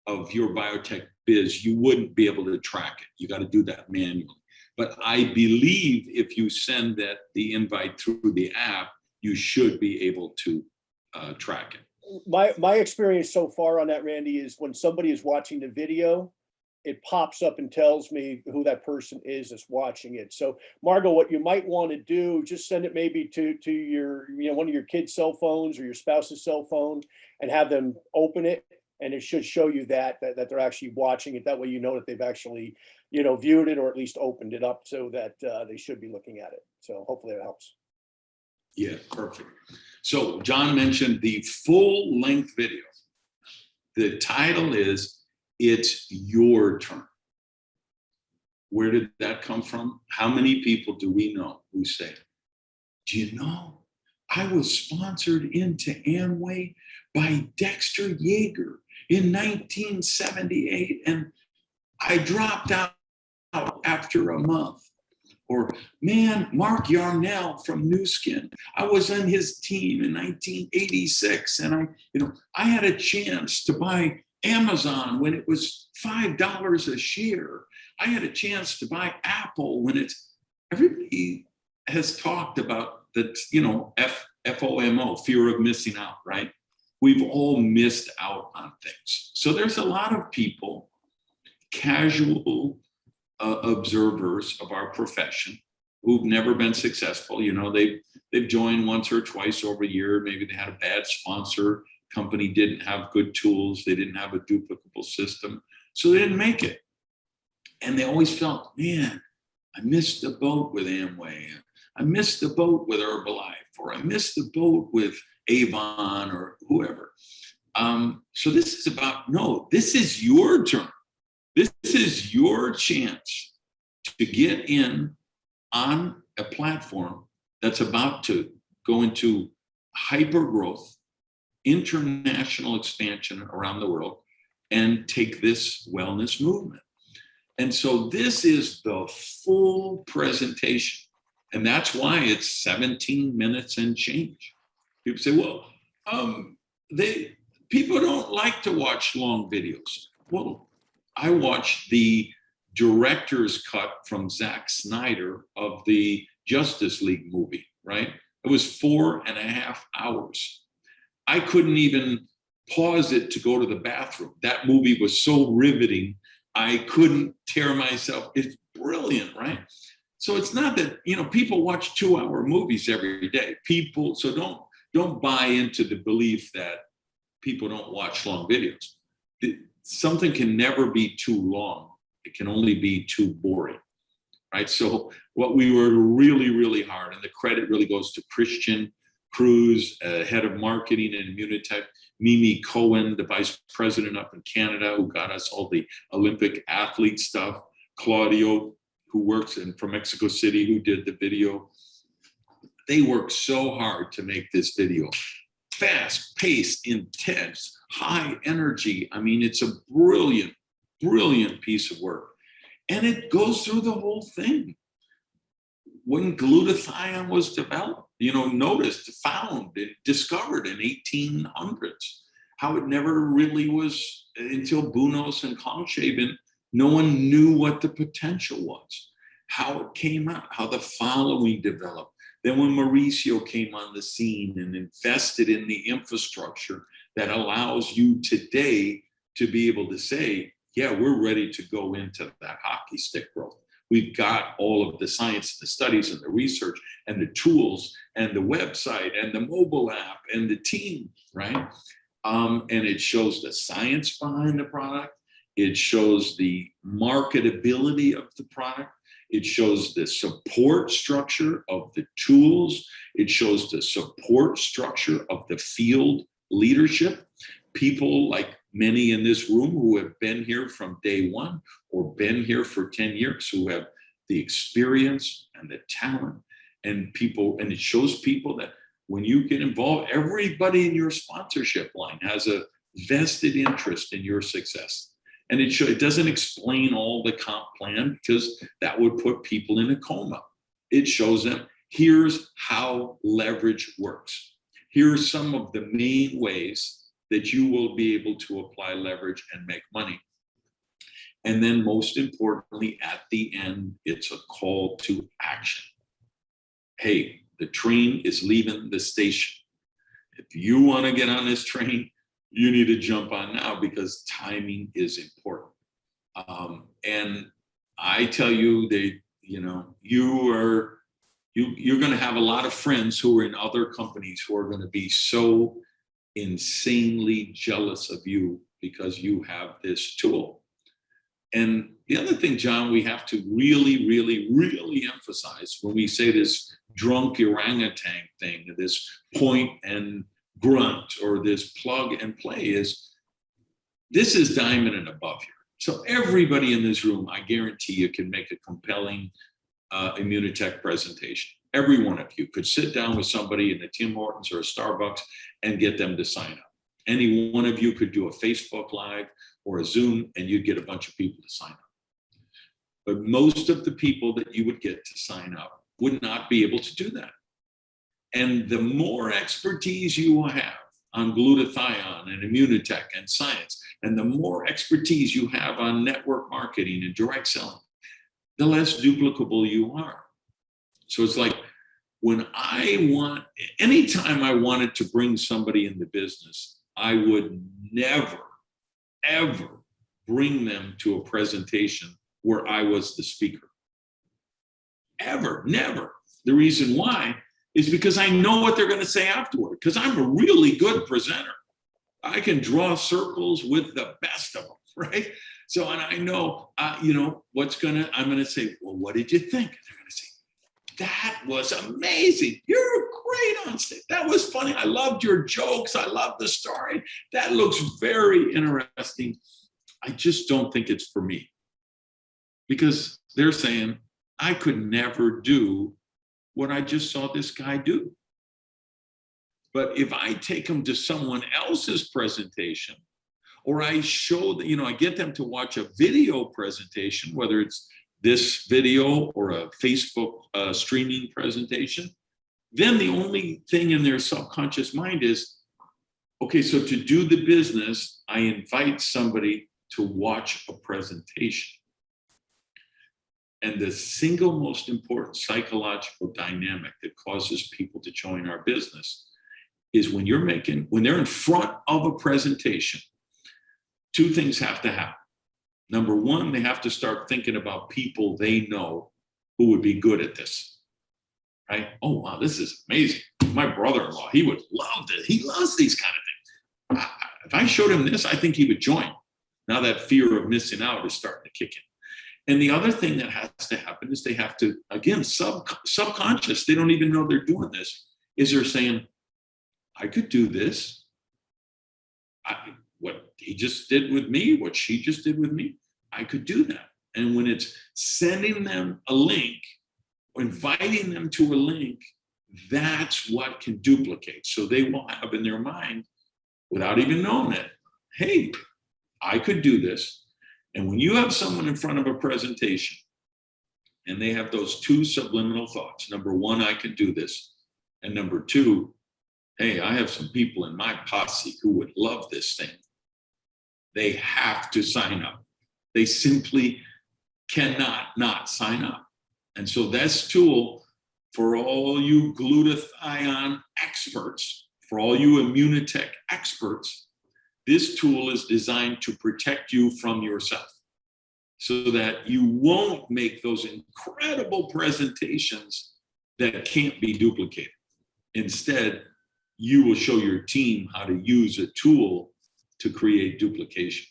of your Biotech Biz, you wouldn't be able to track it. You got to do that manually. But I believe if you send the invite through the app, you should be able to track it. My experience so far on that, Randy, is when somebody is watching the video, it pops up and tells me who that person is that's watching it. So Margot, what you might want to do, just send it maybe to your, one of your kids' cell phones or your spouse's cell phone and have them open it. And it should show you that they're actually watching it. That way, that they've actually, viewed it or at least opened it up so that they should be looking at it. So hopefully that helps. Yeah, perfect. So John mentioned the full length video. The title is It's Your Turn. Where did that come from? How many people do we know who say, do you know, I was sponsored into Amway by Dexter Yeager in 1978 and I dropped out after a month. Or, man, Mark Yarnell from New Skin, I was on his team in 1986 and I had a chance to buy Amazon when it was $5 a share. I had a chance to buy Apple when everybody has talked about the, FOMO, fear of missing out, right? We've all missed out on things. So there's a lot of people, casual observers of our profession who've never been successful. They've joined once or twice over a year. Maybe they had a bad sponsor. Company didn't have good tools. They didn't have a duplicable system. So they didn't make it. And they always felt, man, I missed the boat with Amway. I missed the boat with Herbalife, or I missed the boat with Avon or whoever. So this is about, no, this is your turn. This is your chance to get in on a platform that's about to go into hyper growth, international expansion around the world, and take this wellness movement. And so this is the full presentation. And that's why it's 17 minutes and change. People say, well, people don't like to watch long videos. Well, I watched the director's cut from Zack Snyder of the Justice League movie, right? It was 4.5 hours. I couldn't even pause it to go to the bathroom. That movie was so riveting, I couldn't tear myself. It's brilliant, right? So it's not that, people watch 2-hour movies every day. So don't buy into the belief that people don't watch long videos. Something can never be too long. It can only be too boring, right? So what we were really, really hard, and the credit really goes to Christian Cruz, head of marketing in Immunotec, Mimi Cohen, the vice president up in Canada, who got us all the Olympic athlete stuff, Claudio, who works from Mexico City, who did the video. They worked so hard to make this video. Fast paced, intense, high energy. I mean, it's a brilliant, brilliant piece of work. And it goes through the whole thing. When glutathione was developed, found, discovered in 1800s, how it never really was until Bunos and Kalshaven, no one knew what the potential was, how it came out, how the following developed. Then when Mauricio came on the scene and invested in the infrastructure that allows you today to be able to say, yeah, we're ready to go into that hockey stick growth. We've got all of the science, the studies and the research and the tools and the website and the mobile app and the team, right? And it shows the science behind the product. It shows the marketability of the product. It shows the support structure of the tools. It shows the support structure of the field leadership. People like many in this room who have been here from day one or been here for 10 years, who have the experience and the talent and it shows people that when you get involved, everybody in your sponsorship line has a vested interest in your success. And it doesn't explain all the comp plan because that would put people in a coma. It shows them, here's how leverage works. Here's some of the main ways that you will be able to apply leverage and make money. And then most importantly, at the end, it's a call to action. Hey, the train is leaving the station. If you want to get on this train, you need to jump on now because timing is important. And I tell you that, you're going to have a lot of friends who are in other companies who are going to be so insanely jealous of you because you have this tool. And the other thing, John, we have to really, really, really emphasize when we say this drunk orangutan thing, this point and grunt or this plug and play, is this is diamond and above here. So everybody in this room, I guarantee you, can make a compelling Immunotec presentation. Every one of you could sit down with somebody in a Tim Hortons or a Starbucks and get them to sign up. Any one of you could do a Facebook Live or a Zoom and you'd get a bunch of people to sign up. But most of the people that you would get to sign up would not be able to do that. And the more expertise you have on glutathione and Immunotec and science, and the more expertise you have on network marketing and direct selling, the less duplicable you are. So it's like anytime I wanted to bring somebody in the business, I would never, ever bring them to a presentation where I was the speaker. Ever, never. The reason why is because I know what they're going to say afterward, because I'm a really good presenter. I can draw circles with the best of them, right? So, and I know, I'm going to say, well, what did you think? And they're going to say, that was amazing. You're great on stage. That was funny. I loved your jokes. I loved the story. That looks very interesting. I just don't think it's for me. Because they're saying, I could never do what I just saw this guy do. But if I take them to someone else's presentation, or I show that, I get them to watch a video presentation, whether it's this video or a Facebook streaming presentation, then the only thing in their subconscious mind is, okay, so to do the business, I invite somebody to watch a presentation. And the single most important psychological dynamic that causes people to join our business is when they're in front of a presentation, two things have to happen. Number one, they have to start thinking about people they know who would be good at this, right? Oh, wow, this is amazing. My brother-in-law, he would love this. He loves these kind of things. If I showed him this, I think he would join. Now that fear of missing out is starting to kick in. And the other thing that has to happen is they have to, again, subconscious, they don't even know they're doing this, is they're saying, I could do this. What he just did with me, what she just did with me, I could do that. And when it's sending them a link, or inviting them to a link, that's what can duplicate. So they will have in their mind, without even knowing it, hey, I could do this. And when you have someone in front of a presentation and they have those two subliminal thoughts, number one, I can do this. And number two, hey, I have some people in my posse who would love this thing. They have to sign up. They simply cannot not sign up. And so this tool, for all you glutathione experts, for all you Immunotec experts, this tool is designed to protect you from yourself so that you won't make those incredible presentations that can't be duplicated. Instead, you will show your team how to use a tool to create duplication.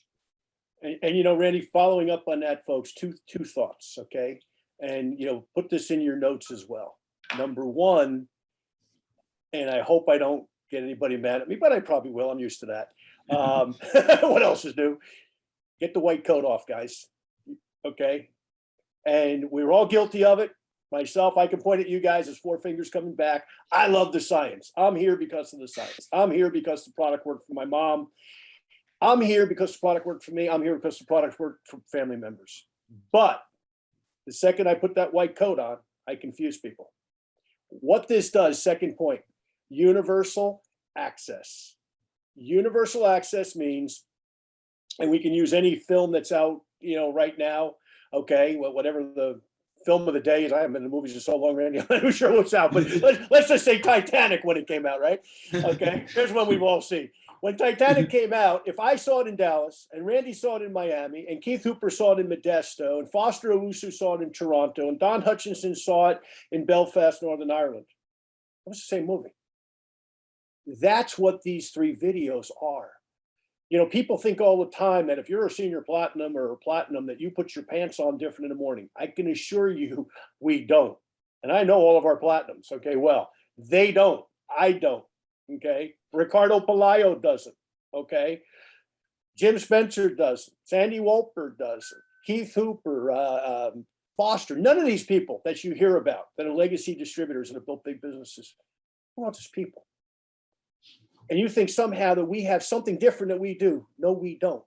And Randy, following up on that, folks, two thoughts, okay? And, put this in your notes as well. Number one, and I hope I don't get anybody mad at me, but I probably will. I'm used to that. What else is new? Get the white coat off, guys. Okay. And we were all guilty of it. Myself, I can point at you guys as four fingers coming back. I love the science. I'm here because of the science. I'm here because the product worked for my mom. I'm here because the product worked for me. I'm here because the product worked for family members. But the second I put that white coat on, I confuse people. What this does, second point, universal access. Universal access means, and we can use any film that's out, right now, okay, whatever the film of the day is. I haven't been in the movies in so long, Randy, I'm not sure what's out, but let's just say Titanic when it came out, right? Okay, here's one we've all seen. When Titanic came out, if I saw it in Dallas and Randy saw it in Miami and Keith Hooper saw it in Modesto and Foster Owusu saw it in Toronto and Don Hutchinson saw it in Belfast, Northern Ireland, it was the same movie. That's what these three videos are. People think all the time that if you're a senior platinum or a platinum that you put your pants on different in the morning. I can assure you we don't. And I know all of our platinums, okay? Well, they don't. I don't. Okay, Ricardo Palaio doesn't. Okay, Jim Spencer doesn't. Sandy Wolper doesn't. Keith Hooper, Foster. None of these people that you hear about that are legacy distributors and have built big businesses. Who wants just people? And you think somehow that we have something different that we do. No, we don't.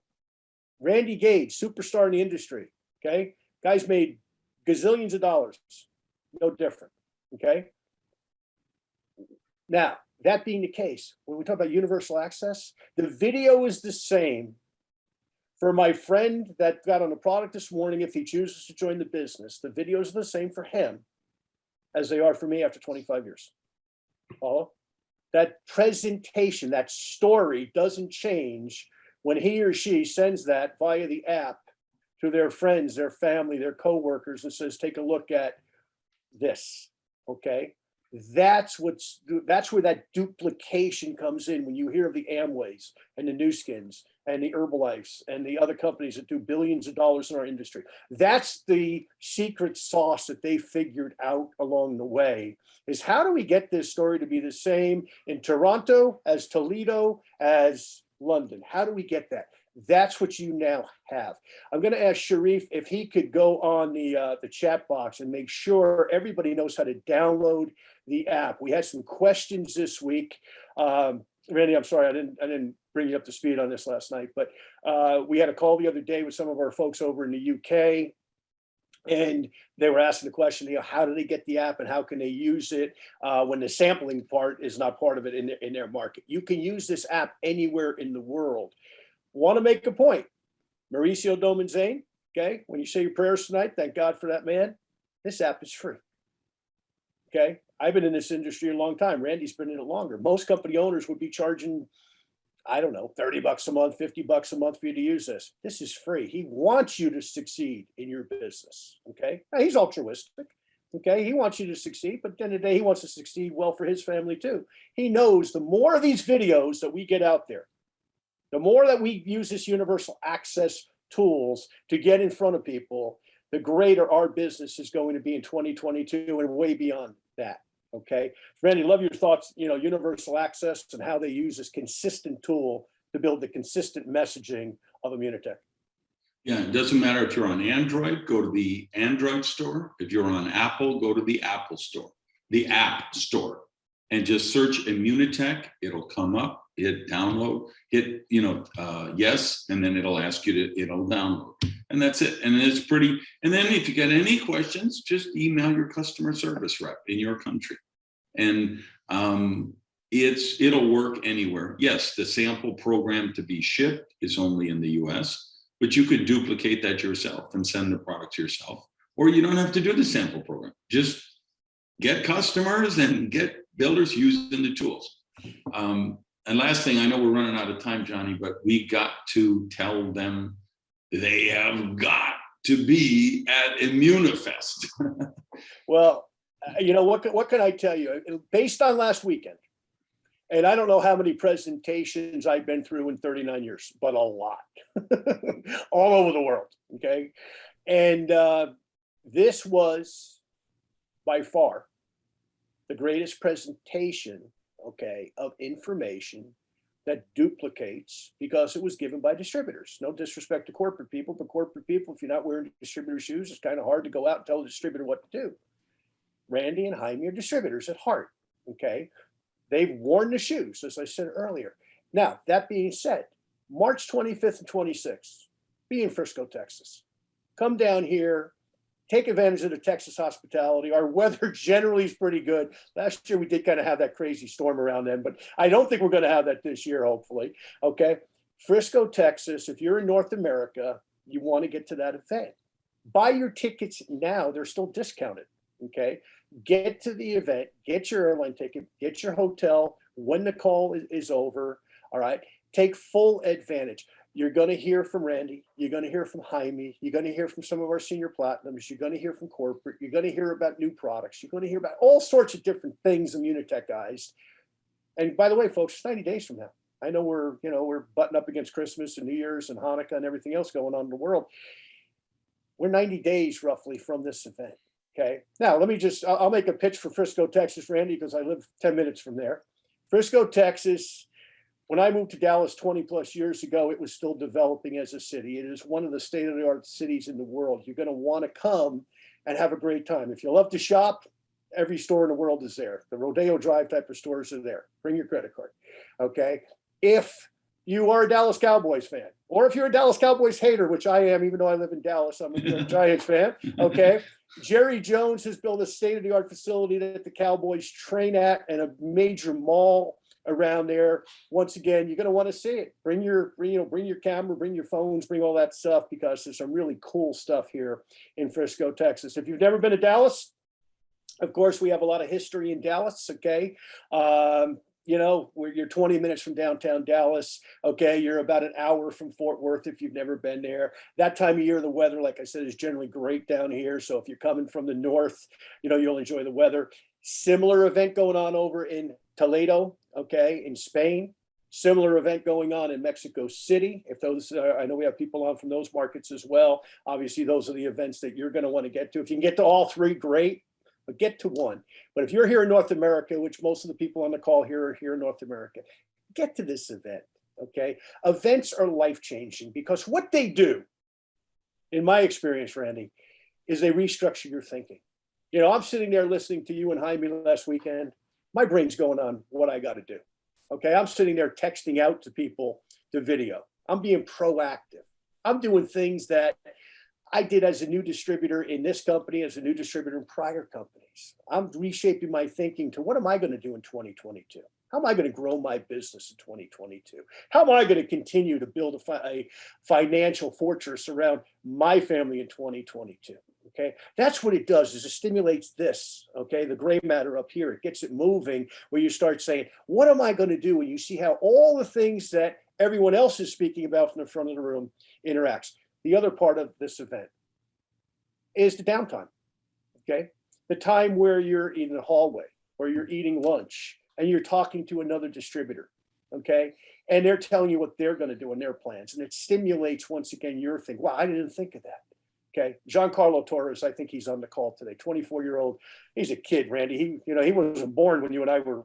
Randy Gage, superstar in the industry. Okay, guy's made gazillions of dollars. No different. Okay. Now, that being the case, when we talk about universal access, the video is the same for my friend that got on a product this morning. If he chooses to join the business, the videos are the same for him as they are for me after 25 years. Follow? That presentation, that story doesn't change when he or she sends that via the app to their friends, their family, their coworkers, and says, take a look at this, okay? That's where that duplication comes in when you hear of the Amways and the New Skins and the Herbalifes and the other companies that do billions of dollars in our industry. That's the secret sauce that they figured out along the way, is how do we get this story to be the same in Toronto as Toledo as London? How do we get that? That's what you now have. I'm going to ask Sharif if he could go on the chat box and make sure everybody knows how to download the app. We had some questions this week. Randy, I'm sorry, I didn't bring you up to speed on this last night, but we had a call the other day with some of our folks over in the UK, and they were asking the question, how do they get the app and how can they use it when the sampling part is not part of it in their market? You can use this app anywhere in the world. Want to make a point. Mauricio Dominzain, okay, when you say your prayers tonight, thank God for that man. This app is free. Okay, I've been in this industry a long time. Randy's been in it longer. Most company owners would be charging, I don't know, $30 a month, $50 a month for you to use this. This is free. He wants you to succeed in your business. Okay, now, he's altruistic. Okay, he wants you to succeed, but at the end of the day, he wants to succeed well for his family too. He knows the more of these videos that we get out there, the more that we use this universal access tools to get in front of people, the greater our business is going to be in 2022 and way beyond that. Okay, Randy, love your thoughts. Universal access and how they use this consistent tool to build the consistent messaging of Immunotec. Yeah, it doesn't matter if you're on Android, go to the Android store. If you're on Apple, go to the Apple store, the App Store, and just search Immunotec. It'll come up. Hit download. Hit yes, and then it'll ask you it'll download, and that's it. And it's pretty. And then if you get any questions, just email your customer service rep in your country, and it'll work anywhere. Yes, the sample program to be shipped is only in the U.S., but you could duplicate that yourself and send the product yourself, or you don't have to do the sample program. Just get customers and get builders using the tools. And last thing, I know we're running out of time, Johnny, but we got to tell them they have got to be at Immunofest. Well, what can I tell you? Based on last weekend, and I don't know how many presentations I've been through in 39 years, but a lot, all over the world. Okay. And this was by far the greatest presentation, okay, of information that duplicates, because it was given by distributors. No disrespect to corporate people, but corporate people, if you're not wearing distributor shoes, it's kind of hard to go out and tell the distributor what to do. Randy and Jaime are distributors at heart, okay? They've worn the shoes, as I said earlier. Now, that being said, March 25th and 26th, be in Frisco, Texas. Come down here, take advantage of the Texas hospitality. Our weather generally is pretty good. Last year, we did kind of have that crazy storm around then, but I don't think we're going to have that this year, hopefully. Okay. Frisco, Texas, if you're in North America, you want to get to that event. Buy your tickets now. They're still discounted. Okay. Get to the event, get your airline ticket, get your hotel when the call is over. All right. Take full advantage. You're going to hear from Randy. You're going to hear from Jaime. You're going to hear from some of our senior platinums. You're going to hear from corporate. You're going to hear about new products. You're going to hear about all sorts of different things, Immunotec guys. And by the way, folks, it's 90 days from now. I know we're butting up against Christmas and New Year's and Hanukkah and everything else going on in the world. We're 90 days roughly from this event. Okay. Now, I'll make a pitch for Frisco, Texas, Randy, because I live 10 minutes from there. Frisco, Texas. When I moved to Dallas 20 plus years ago, it was still developing as a city. It is one of the state-of-the-art cities in the world. You're going to want to come and have a great time. If you love to shop, every store in the world is there. The Rodeo Drive type of stores are there. Bring your credit card. Okay. If you are a Dallas Cowboys fan, or if you're a Dallas Cowboys hater, which I am, even though I live in Dallas, I'm a New York Giants fan. Okay. Jerry Jones has built a state-of-the-art facility that the Cowboys train at, and a major mall around there. Once again, you're going to want to see it. Bring your camera, bring your phones, bring all that stuff, because there's some really cool stuff here in Frisco, Texas. If you've never been to Dallas, of course, we have a lot of history in Dallas. Okay. You're 20 minutes from downtown Dallas. Okay. You're about an hour from Fort Worth if you've never been there. That time of year, the weather, like I said, is generally great down here. So if you're coming from the north, you'll enjoy the weather. Similar event going on over in Toledo, okay, in Spain. Similar event going on in Mexico City. If those, I know we have people on from those markets as well. Obviously, those are the events that you're going to want to get to. If you can get to all three, great, but get to one. But if you're here in North America, which most of the people on the call here are here in North America, get to this event. Okay. Events are life-changing because what they do, in my experience, Randy, is they restructure your thinking. You know, I'm sitting there listening to you and Jaime last weekend. My brain's going on what I got to do. Okay. I'm sitting there texting out to people the video. I'm being proactive. I'm doing things that I did as a new distributor in this company, as a new distributor in prior companies. I'm reshaping my thinking to what am I going to do in 2022? How am I going to grow my business in 2022? How am I going to continue to build a financial fortress around my family in 2022? Okay, that's what it does, is it stimulates this, okay, the gray matter up here. It gets it moving where you start saying, what am I going to do? And you see how all the things that everyone else is speaking about from the front of the room interacts. The other part of this event is the downtime, okay? The time where you're in the hallway or you're eating lunch and you're talking to another distributor, okay? And they're telling you what they're gonna do in their plans. And it stimulates, once again, your thing. Wow, I didn't think of that, okay? Giancarlo Torres, I think he's on the call today, 24-year-old. He's a kid, Randy. He wasn't born when you and I were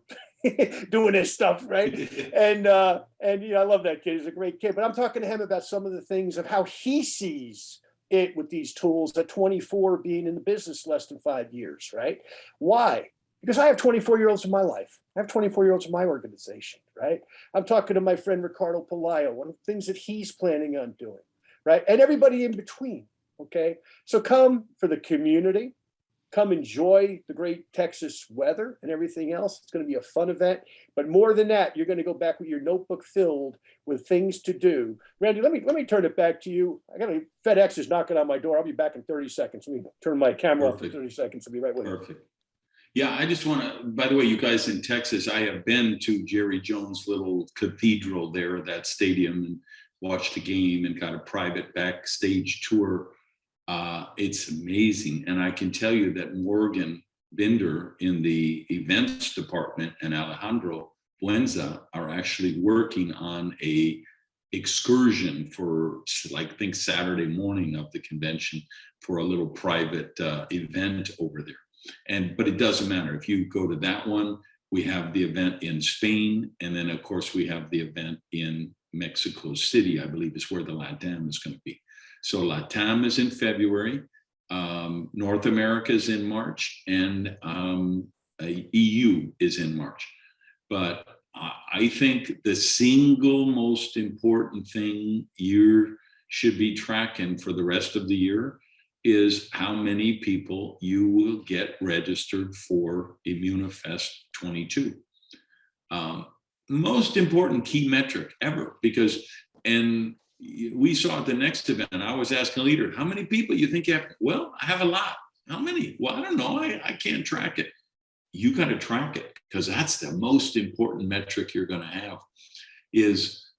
doing this stuff, right? And I love that kid. He's a great kid. But I'm talking to him about some of the things of how he sees it with these tools at 24, being in the business less than 5 years, right? Why? Because I have 24-year-olds in my life. I have 24-year-olds in my organization, right? I'm talking to my friend Ricardo Palaio, one of the things that he's planning on doing, right? And everybody in between, okay? So come for the community. Come enjoy the great Texas weather and everything else. It's going to be a fun event. But more than that, you're going to go back with your notebook filled with things to do. Randy, let me turn it back to you. FedEx is knocking on my door. I'll be back in 30 seconds. Let me turn my camera off for 30 seconds. I'll be right with you. Perfect. Yeah, I just want to, by the way, you guys in Texas, I have been to Jerry Jones' little cathedral there at that stadium and watched a game and got a private backstage tour. It's amazing. And I can tell you that Morgan Binder in the events department and Alejandro Buenza are actually working on a excursion for, like, I think Saturday morning of the convention for a little private event over there. But it doesn't matter. If you go to that one, we have the event in Spain. And then of course we have the event in Mexico City, I believe is where the LATAM is going to be. So LATAM is in February, North America is in March, and EU is in March. But I think the single most important thing you should be tracking for the rest of the year is how many people you will get registered for Immunofest 22. Most important key metric ever, because, and we saw at the next event, I was asking a leader, how many people you think you have? Well, I have a lot. How many? Well, I don't know. I can't track it. You got to track it, because that's the most important metric you're going to have is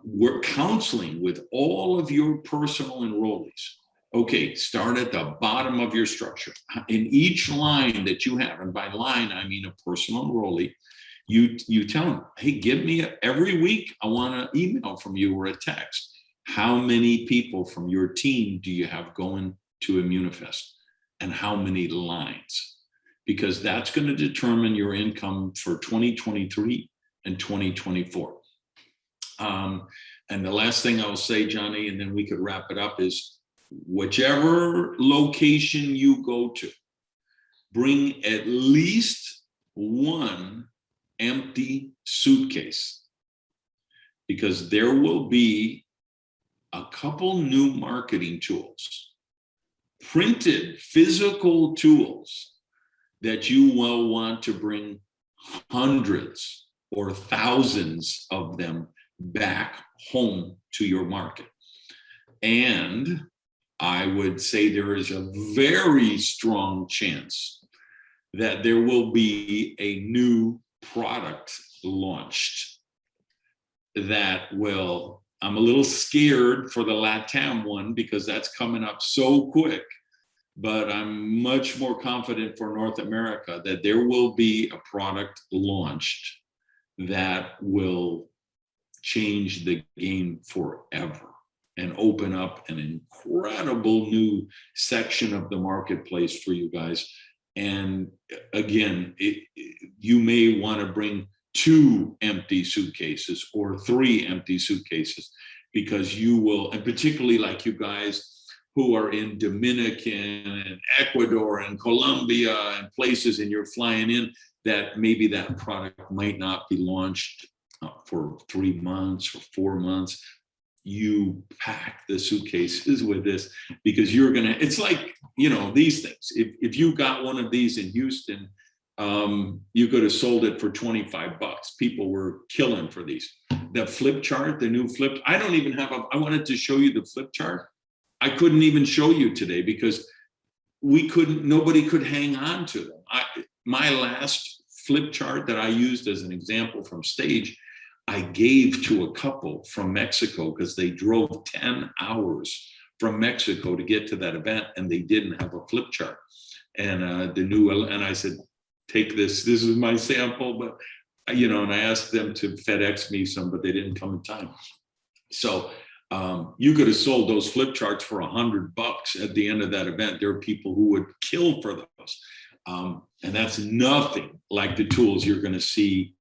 we're counseling with all of your personal enrollees. Okay, start at the bottom of your structure. In each line that you have, and by line, I mean a personal enrollee, you tell them, hey, give me every week, I want an email from you or a text. How many people from your team do you have going to Immunofest, and how many lines? Because that's going to determine your income for 2023 and 2024. And the last thing I'll say, Johnny, and then we could wrap it up, is whichever location you go to, bring at least one empty suitcase, because there will be a couple new marketing tools, printed physical tools that you will want to bring hundreds or thousands of them back home to your market. And I would say there is a very strong chance that there will be a new product launched that will, I'm a little scared for the LATAM one because that's coming up so quick, but I'm much more confident for North America that there will be a product launched that will change the game forever and open up an incredible new section of the marketplace for you guys. And again, you may want to bring 2 empty suitcases or 3 empty suitcases, because you will, and particularly like you guys who are in Dominican and Ecuador and Colombia and places, and you're flying in, that maybe that product might not be launched for 3 months or 4 months. You pack the suitcases with this, because you're gonna, it's like, you know, these things. If you got one of these in Houston, you could have sold it for $25. People were killing for these. The flip chart, the new flip, I don't even have I wanted to show you the flip chart. I couldn't even show you today because nobody could hang on to them. My last flip chart that I used as an example from stage, I gave to a couple from Mexico because they drove 10 hours from Mexico to get to that event, and they didn't have a flip chart. And and I said, take this is my sample, but you know, and I asked them to FedEx me some, but they didn't come in time. So you could have sold those flip charts for $100 at the end of that event. There are people who would kill for those. And that's nothing like the tools you're going to see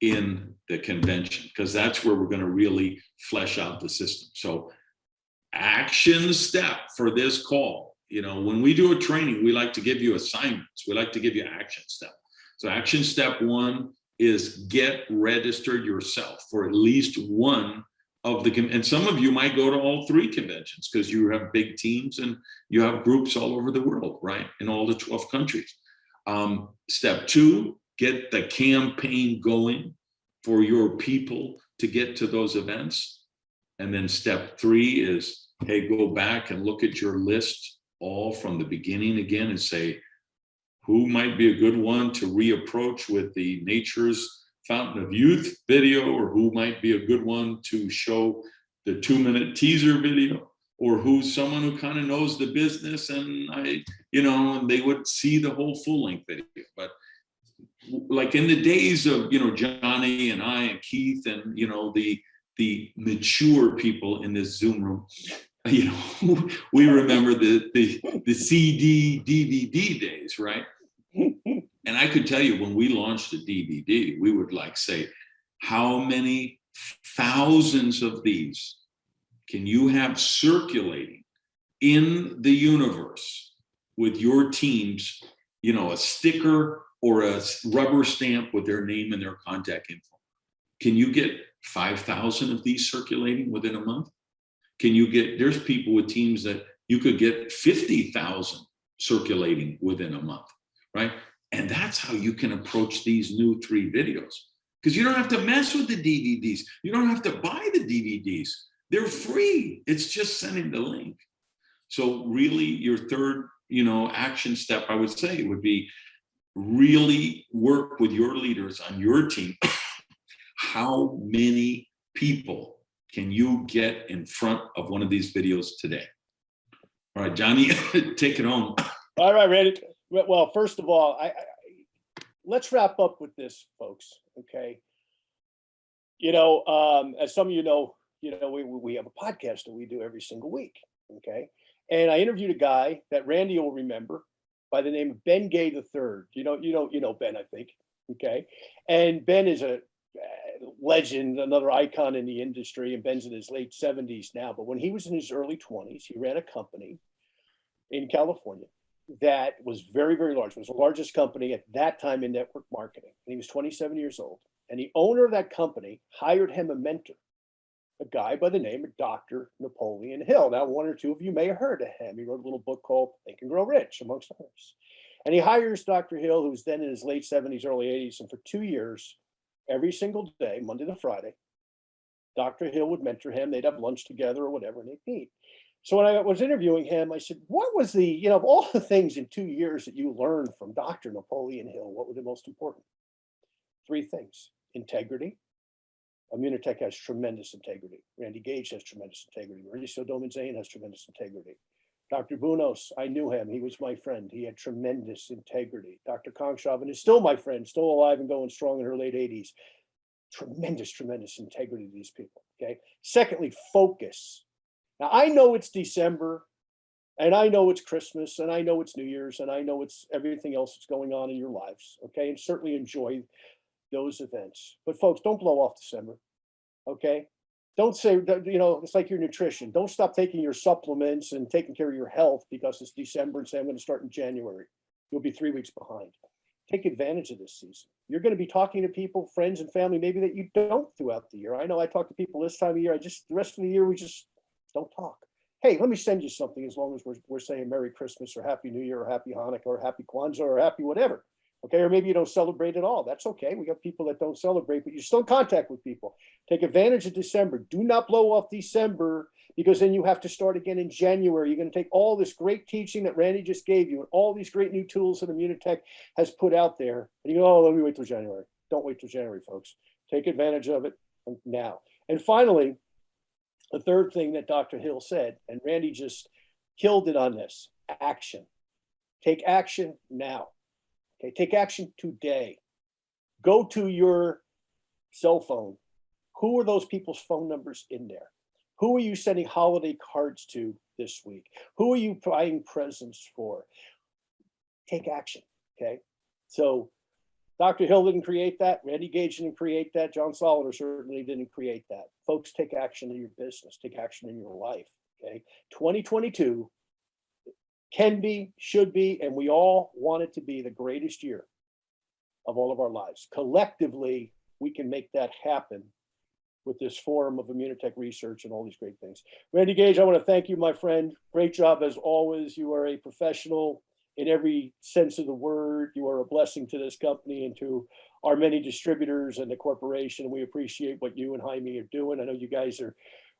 in the convention, because that's where we're going to really flesh out the system. So action step for this call. You know, when we do a training, we like to give you assignments. We like to give you action step. So action step 1 is get registered yourself for at least one of the, and some of you might go to all 3 conventions because you have big teams and you have groups all over the world, right? In all the 12 countries. Step 2, get the campaign going for your people to get to those events. And then step 3 is, hey, go back and look at your list all from the beginning again and say, who might be a good one to reapproach with the Nature's Fountain of Youth video, or who might be a good one to show the 2-minute teaser video, or who's someone who kind of knows the business and and they would see the whole full-length video. But like in the days of, Johnny and I and Keith and, the mature people in this Zoom room, we remember the CD, DVD days, right? And I could tell you, when we launched the DVD, we would say, how many thousands of these can you have circulating in the universe with your teams, a sticker or a rubber stamp with their name and their contact info? Can you get 5,000 of these circulating within a month? There's people with teams that you could get 50,000 circulating within a month, right? And that's how you can approach these new 3 videos, because you don't have to mess with the DVDs. You don't have to buy the DVDs. They're free. It's just sending the link. So really your third, action step, I would say, would be really work with your leaders on your team. How many people can you get in front of one of these videos today? All right, Johnny, take it home. All right, Randy. Well, first of all, let's wrap up with this, folks. Okay. As some of you know, we have a podcast that we do every single week. Okay. And I interviewed a guy that Randy will remember by the name of Ben Gay III. You know Ben, I think. Okay. And Ben is a legend, another icon in the industry, and Ben's in his late 70s now. But when he was in his early 20s, he ran a company in California that was very, very large. It was the largest company at that time in network marketing. And he was 27 years old. And the owner of that company hired him a mentor, a guy by the name of Dr. Napoleon Hill. Now, one or two of you may have heard of him. He wrote a little book called Think and Grow Rich, amongst others. And he hires Dr. Hill, who's then in his late 70s, early 80s. And for 2 years, every single day, Monday to Friday, Dr. Hill would mentor him. They'd have lunch together or whatever, and they'd meet. So when I was interviewing him, I said, what was of all the things in 2 years that you learned from Dr. Napoleon Hill, what were the most important? 3 things: integrity. Immunotec has tremendous integrity. Randy Gage has tremendous integrity. Mauricio Domenzane has tremendous integrity. Dr. Bunos, I knew him. He was my friend. He had tremendous integrity. Dr. Kongshaven is still my friend, still alive and going strong in her late 80s. Tremendous, tremendous integrity to these people. Okay. Secondly, focus. Now, I know it's December, and I know it's Christmas, and I know it's New Year's, and I know it's everything else that's going on in your lives, okay? And certainly enjoy those events. But folks, don't blow off December. Okay. Don't say that, it's like your nutrition. Don't stop taking your supplements and taking care of your health because it's December and say, I'm going to start in January. You'll be 3 weeks behind. Take advantage of this season. You're going to be talking to people, friends and family, maybe that you don't throughout the year. I know I talk to people this time of year. The rest of the year, we just don't talk. Hey, let me send you something as long as we're saying Merry Christmas or Happy New Year or Happy Hanukkah or Happy Kwanzaa or Happy whatever. Okay, or maybe you don't celebrate at all. That's okay. We got people that don't celebrate, but you're still in contact with people. Take advantage of December. Do not blow off December because then you have to start again in January. You're going to take all this great teaching that Randy just gave you and all these great new tools that Immunotec has put out there. And you go, oh, let me wait till January. Don't wait till January, folks. Take advantage of it now. And finally, the third thing that Dr. Hill said, and Randy just killed it on this, action. Take action now. Okay, take action today. Go to your cell phone. Who are those people's phone numbers in there? Who are you sending holiday cards to this week? Who are you buying presents for? Take action, okay? So Dr. Hill didn't create that. Randy Gage didn't create that. John Solider certainly didn't create that. Folks, take action in your business. Take action in your life, okay? 2022 can be, should be, and we all want it to be the greatest year of all of our lives. Collectively, we can make that happen with this forum of Immunotec research and all these great things. Randy Gage, I want to thank you, my friend. Great job as always. You are a professional in every sense of the word. You are a blessing to this company and to our many distributors and the corporation. We appreciate what you and Jaime are doing. I know you guys are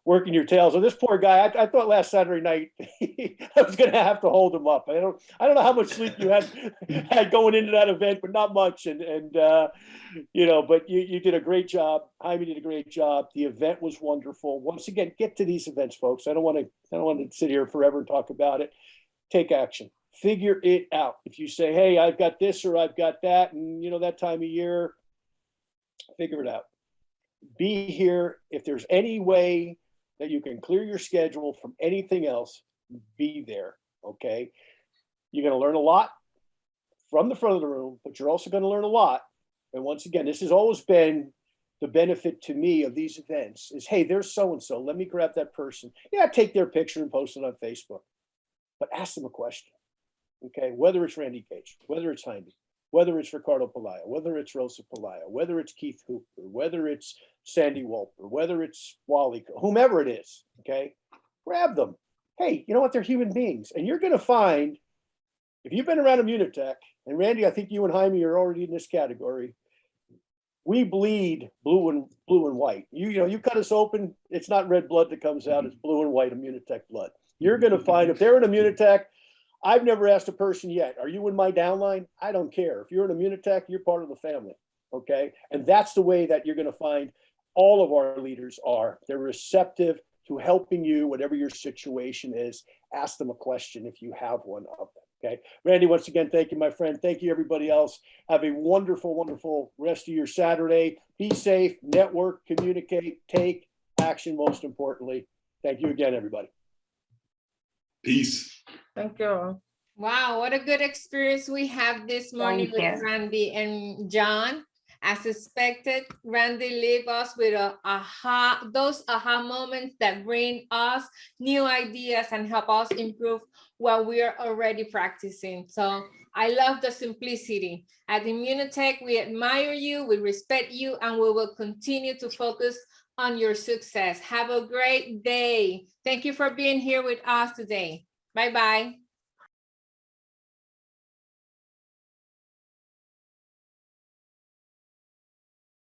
working your tails. So this poor guy, I thought last Saturday night I was going to have to hold him up. I don't know how much sleep you had going into that event, but not much. And but you did a great job. Jaime did a great job. The event was wonderful. Once again, get to these events, folks. I don't want to sit here forever and talk about it. Take action. Figure it out. If you say, hey, I've got this or I've got that, and that time of year, figure it out. Be here. If there's any way that you can clear your schedule from anything else, be there, okay? You're going to learn a lot from the front of the room, but you're also going to learn a lot. And once again, this has always been the benefit to me of these events is, hey, there's so-and-so. Let me grab that person. Yeah, take their picture and post it on Facebook, but ask them a question, okay? Whether it's Randy Gage, whether it's Jaime, whether it's Ricardo Pelayo, whether it's Rosa Pelayo, whether it's Keith Hooper, whether it's Sandy Walper, whether it's Wally, whomever it is, okay? Grab them. Hey, you know what? They're human beings. And you're going to find, if you've been around Immunotec, and Randy, I think you and Jaime are already in this category, we bleed blue and white. You cut us open, it's not red blood that comes out, it's blue and white Immunotec blood. You're going to find, if they're in Immunotec, I've never asked a person yet, are you in my downline? I don't care. If you're in Immunotec, you're part of the family, okay? And that's the way that you're going to find all of our leaders are. They're receptive to helping you, whatever your situation is. Ask them a question if you have one of them, okay? Randy, once again, thank you, my friend. Thank you, everybody else. Have a wonderful, wonderful rest of your Saturday. Be safe, network, communicate, take action, most importantly. Thank you again, everybody. Peace. Thank you. Wow, what a good experience we have this morning with Randy and John. As expected, Randy leave us with those aha moments that bring us new ideas and help us improve what we are already practicing. So I love the simplicity. At Immunotec, we admire you, we respect you, and we will continue to focus on your success. Have a great day. Thank you for being here with us today. Bye-bye.